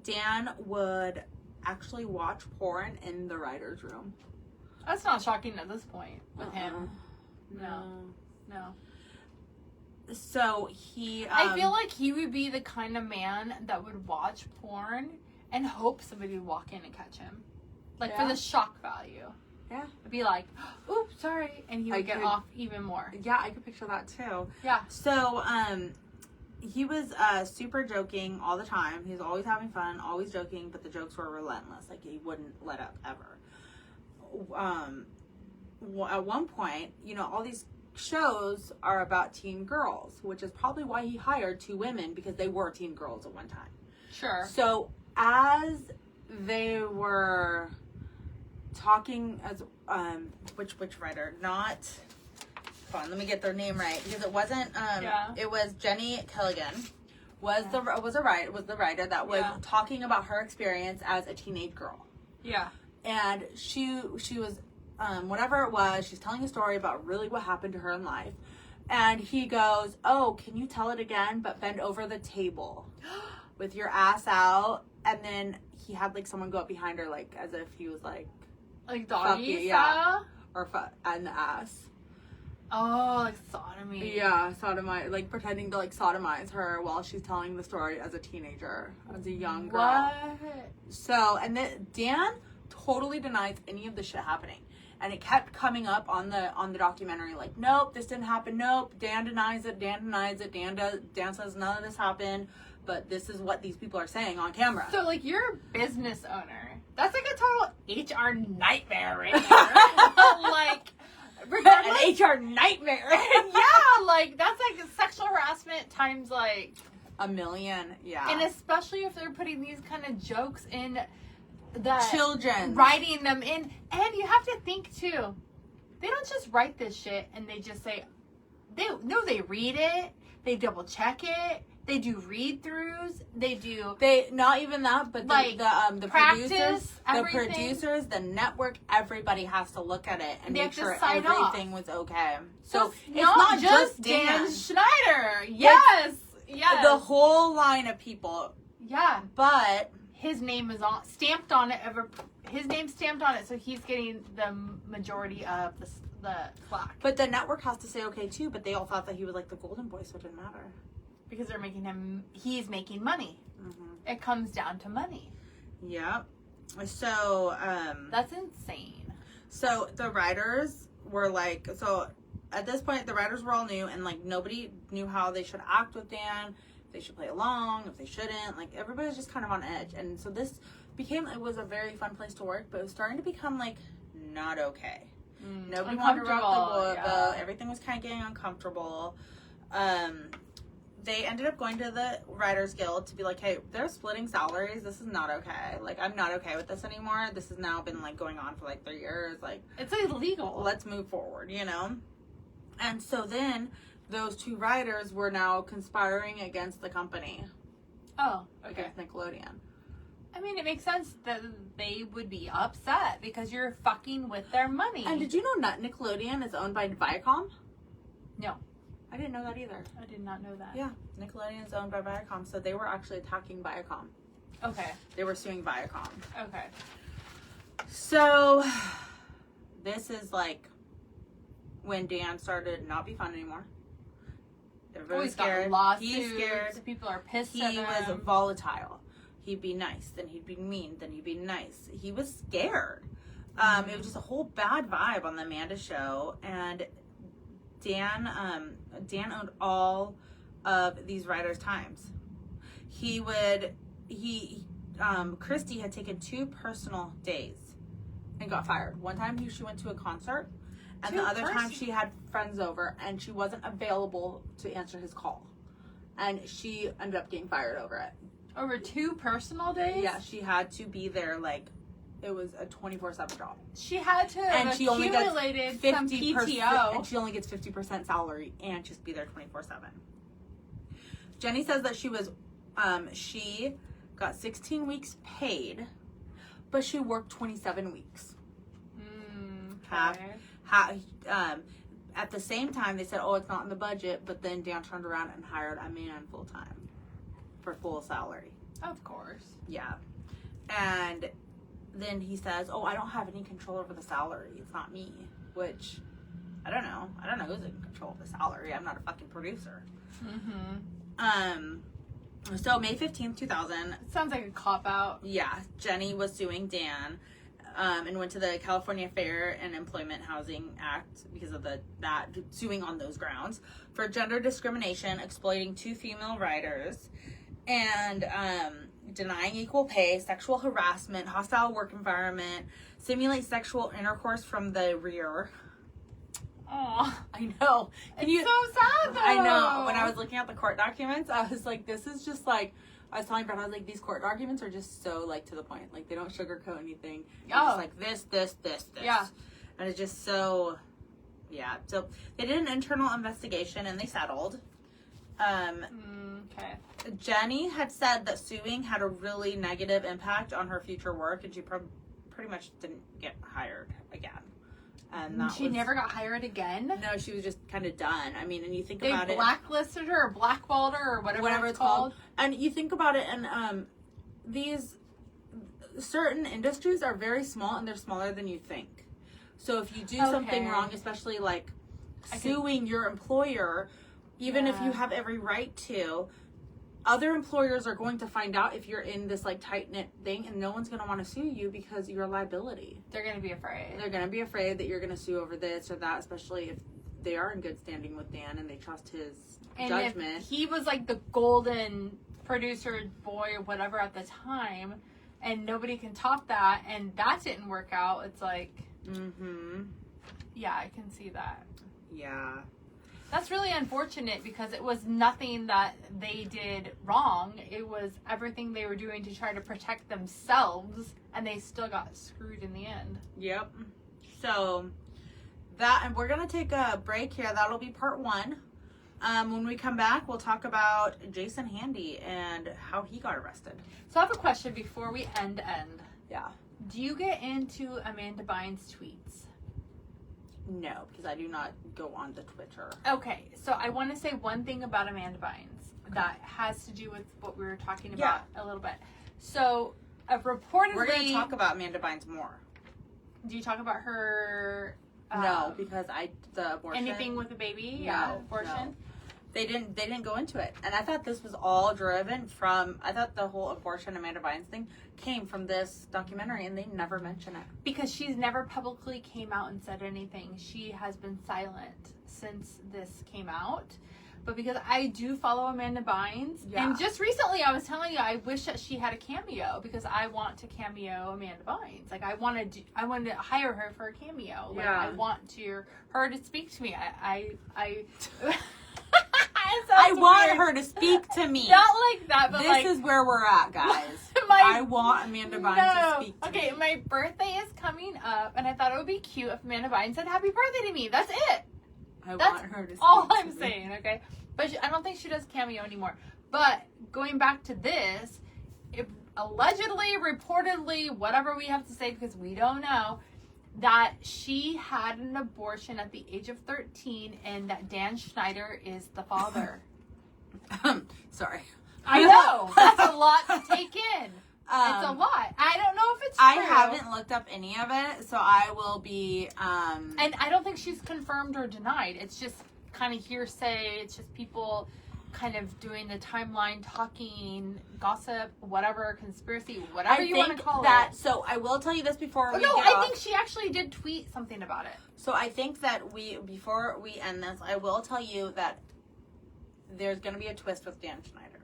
Dan would actually watch porn in the writer's room. That's not shocking at this point with him. No. So he. I feel like he would be the kind of man that would watch porn and hope somebody would walk in and catch him. Like for the shock value. Yeah. It'd be like, oops, sorry. And he would get off even more. Yeah, I could picture that too. Yeah. So, he was super joking all the time. He was always having fun, always joking, but the jokes were relentless. Like he wouldn't let up ever. At one point, you know, all these shows are about teen girls, which is probably why he hired 2 women, because they were teen girls at one time. Sure. So as they were talking, as which writer? Not. Hold on, let me get their name right, because it wasn't. It was Jenny Killigan. Was the writer that was talking about her experience as a teenage girl. Yeah. And she was whatever it was, she's telling a story about really what happened to her in life. And he goes, "Oh, can you tell it again, but bend over the table with your ass out?" And then he had like someone go up behind her, like as if he was like doggy style, or and the ass. Oh, like sodomy. Yeah, sodomize, like pretending to like sodomize her while she's telling the story as a teenager, as a young girl. What? So, and then Dan totally denies any of the shit happening. And it kept coming up on the documentary, like, nope, this didn't happen. Nope, Dan denies it. Dan says none of this happened, but this is what these people are saying on camera. So, like, you're a business owner. That's like a total HR nightmare right there. Like, regardless, an HR nightmare. Yeah, like that's like sexual harassment times like a million. Yeah, and especially if they're putting these kind of jokes in the children, writing them in, and you have to think too, they don't just write this shit and they just say they read it, they double check it, they do read-throughs, they not even that, but like the producers, the network, everybody has to look at it and make sure everything was okay. So it's not just Dan Schneider. Yes. The whole line of people. Yeah. But his name is stamped on it. His name's stamped on it, so he's getting the majority of the flack. But the network has to say okay too. But they all thought that he was like the golden boy, so it didn't matter. Because they're he's making money. Mm-hmm. It comes down to money. Yeah. So, that's insane. So the writers were like, so at this point, the writers were all new, and like nobody knew how they should act with Dan, if they should play along, if they shouldn't. Like everybody was just kind of on edge. And so this it was a very fun place to work, but it was starting to become like not okay. Nobody wanted to rock the boat. Everything was kind of getting uncomfortable. They ended up going to the Writers Guild to be like, hey, they're splitting salaries. This is not okay. Like, I'm not okay with this anymore. This has now been, like, going on for, like, 3 years. Like, it's illegal. Let's move forward, you know? And so then those 2 writers were now conspiring against the company. Oh, okay. Against Nickelodeon. I mean, it makes sense that they would be upset because you're fucking with their money. And did you know that Nickelodeon is owned by Viacom? No. I didn't know that either. I did not know that. Yeah, Nickelodeon is owned by Viacom, so they were actually attacking Viacom. Okay. They were suing Viacom. Okay. So, this is like when Dan started to not be fun anymore. Everybody was scared. He's scared. People are pissed. He was volatile. He'd be nice, then he'd be mean, then he'd be nice. He was scared. It was just a whole bad vibe on the Amanda show, and Dan owned all of these writers' times. Christy had taken 2 personal days and got fired. One time she went to a concert, and the other time she had friends over and she wasn't available to answer his call. And she ended up getting fired over it. Over 2 personal days? Yeah, she had to be there like it was a 24/7 job. She had to have accumulated some PTO. And she only gets 50% salary and just be there 24/7. Jenny says that she got 16 weeks paid, but she worked 27 weeks. Okay. At the same time, they said, oh, it's not in the budget, but then Dan turned around and hired a man full-time for full salary. Of course. Yeah. And then he says, oh, I don't have any control over the salary. It's not me. Which, I don't know. I don't know who's in control of the salary. I'm not a fucking producer. So May 15th, 2000. Sounds like a cop-out. Yeah. Jenny was suing Dan. And went to the California Fair and Employment Housing Act because of that suing on those grounds for gender discrimination, exploiting 2 female writers, and denying equal pay, sexual harassment, hostile work environment, simulate sexual intercourse from the rear. Oh, I know. It's so sad though. I know. When I was looking at the court documents, I was like, this is just like. I was telling Brad, I was like, these court documents are just so, like, to the point. Like, they don't sugarcoat anything. It's just like, this. Yeah. And it's just so, yeah. So, they did an internal investigation, and they settled. Okay. Jenny had said that suing had a really negative impact on her future work, and she pretty much didn't get hired again. And she never got hired again? No, she was just kind of done. I mean, and you think they about it. They blacklisted her or blackballed her or whatever it's called. And you think about it, and these certain industries are very small, and they're smaller than you think. So if you do something wrong, especially like suing your employer, even if you have every right to, other employers are going to find out if you're in this like tight-knit thing, and no one's going to want to sue you because you're a liability. They're going to be afraid. They're going to be afraid that you're going to sue over this or that, especially if they are in good standing with Dan and they trust his judgment. If he was like the golden producer boy or whatever at the time, and nobody can top that, and that didn't work out, it's like, yeah, I can see that. Yeah. That's really unfortunate because it was nothing that they did wrong. It was everything they were doing to try to protect themselves, and they still got screwed in the end. Yep. So, and we're going to take a break here. That'll be part 1. When we come back, we'll talk about Jason Handy and how he got arrested. So I have a question before we end. Yeah. Do you get into Amanda Bynes' tweets? No, because I do not go on the Twitter. Okay, so I want to say one thing about Amanda Bynes that has to do with what we were talking about a little bit. So, reportedly... We're going to talk about Amanda Bynes more. Do you talk about her... no, because the abortion... Anything with a baby? No, Yeah, abortion? No. They didn't go into it. And I thought this was all driven from... I thought the whole abortion Amanda Bynes thing came from this documentary, and they never mention it. Because she's never publicly came out and said anything. She has been silent since this came out. But because I do follow Amanda Bynes, and just recently I was telling you I wish that she had a cameo because I want to cameo Amanda Bynes. Like I wanted to hire her for a cameo. Like I want her to speak to me. I want her to speak to me. Not like that, but this is where we're at, guys. I want Amanda Bynes to speak to me. Okay, my birthday is coming up, and I thought it would be cute if Amanda Bynes said happy birthday to me. That's it. I want her to speak all to I'm me. saying, okay? But I don't think she does cameo anymore. But going back to this, allegedly, reportedly, whatever we have to say because we don't know, that she had an abortion at the age of 13 and that Dan Schneider is the father. Sorry. I know. That's a lot to take in. It's a lot. I don't know if it's true. I haven't looked up any of it, so I will be... And I don't think she's confirmed or denied. It's just kind of hearsay. It's just people kind of doing the timeline, talking, gossip, whatever, conspiracy, whatever you want to call it. So I will tell you this before we No, get I off. think she actually did tweet something about it. So I think that before we end this, I will tell you that there's going to be a twist with Dan Schneider.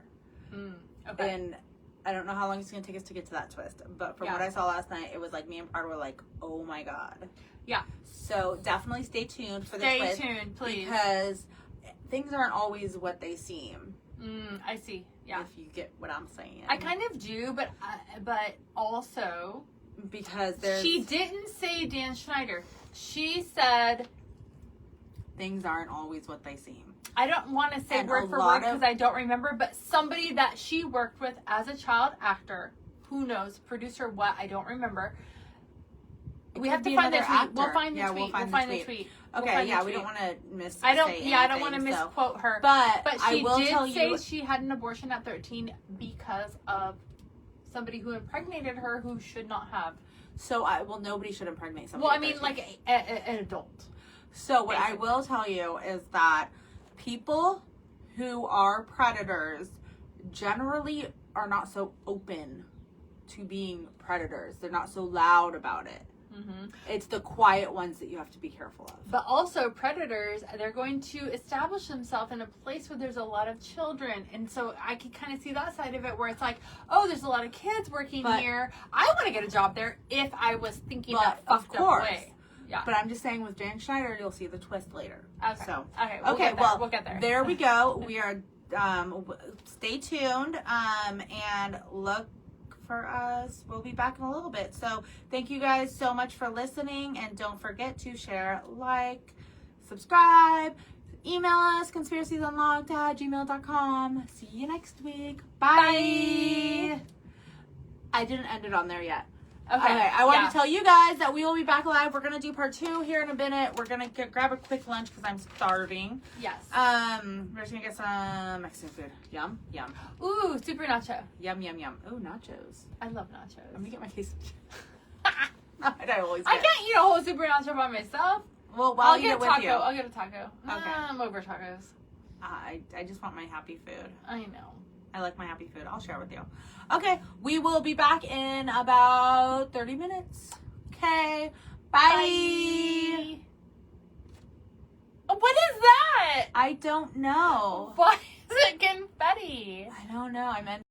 Okay. And I don't know how long it's going to take us to get to that twist. But from what I saw last night, it was like me and Prada were like, oh my God. Yeah. So definitely stay tuned for the twist. Stay tuned, please. Because things aren't always what they seem. I see. Yeah. If you get what I'm saying. I kind of do, but also because she didn't say Dan Schneider. She said things aren't always what they seem. I don't want to say And word for word because I don't remember, but somebody that she worked with as a child actor, who knows, producer, what, I don't remember. We have to find the tweet. We'll find the tweet. We'll find the tweet. Okay, yeah, we don't want to miss. I don't want to misquote her. But she I will did tell say you, she had an abortion at 13 because of somebody who impregnated her who should not have. So nobody should impregnate somebody. Well, I mean, like an adult. So what I will tell you is that people who are predators generally are not so open to being predators. They're not so loud about it. It's the quiet ones that you have to be careful of. But also predators, they're going to establish themselves in a place where there's a lot of children. And so I can kind of see that side of it where it's like, oh, there's a lot of kids working here. I want to get a job there if I was thinking that fucked up way. Yeah. But I'm just saying with Dan Schneider, you'll see the twist later. Okay. So, we'll get there. There we go. We are, stay tuned, and look for us. We'll be back in a little bit. So thank you guys so much for listening, and don't forget to share, like, subscribe, email us, conspiracysunlocked@gmail.com. See you next week. Bye. I didn't end it on there yet. Okay, I wanted to tell you guys that we will be back live. We're going to do part 2 here in a minute. We're going to grab a quick lunch because I'm starving. Yes. We're just going to get some Mexican food. Yum, yum. Ooh, super nacho. Yum, yum, yum. Ooh, nachos. I love nachos. I'm going to get my case I always I can't eat a whole super nacho by myself. Well, I'll get a taco. I'll get a taco. Okay. I'm over tacos. I just want my happy food. I know. I like my happy food. I'll share with you. Okay, we will be back in about 30 minutes. Okay, bye. What is that? I don't know. Why is it confetti? I don't know. I meant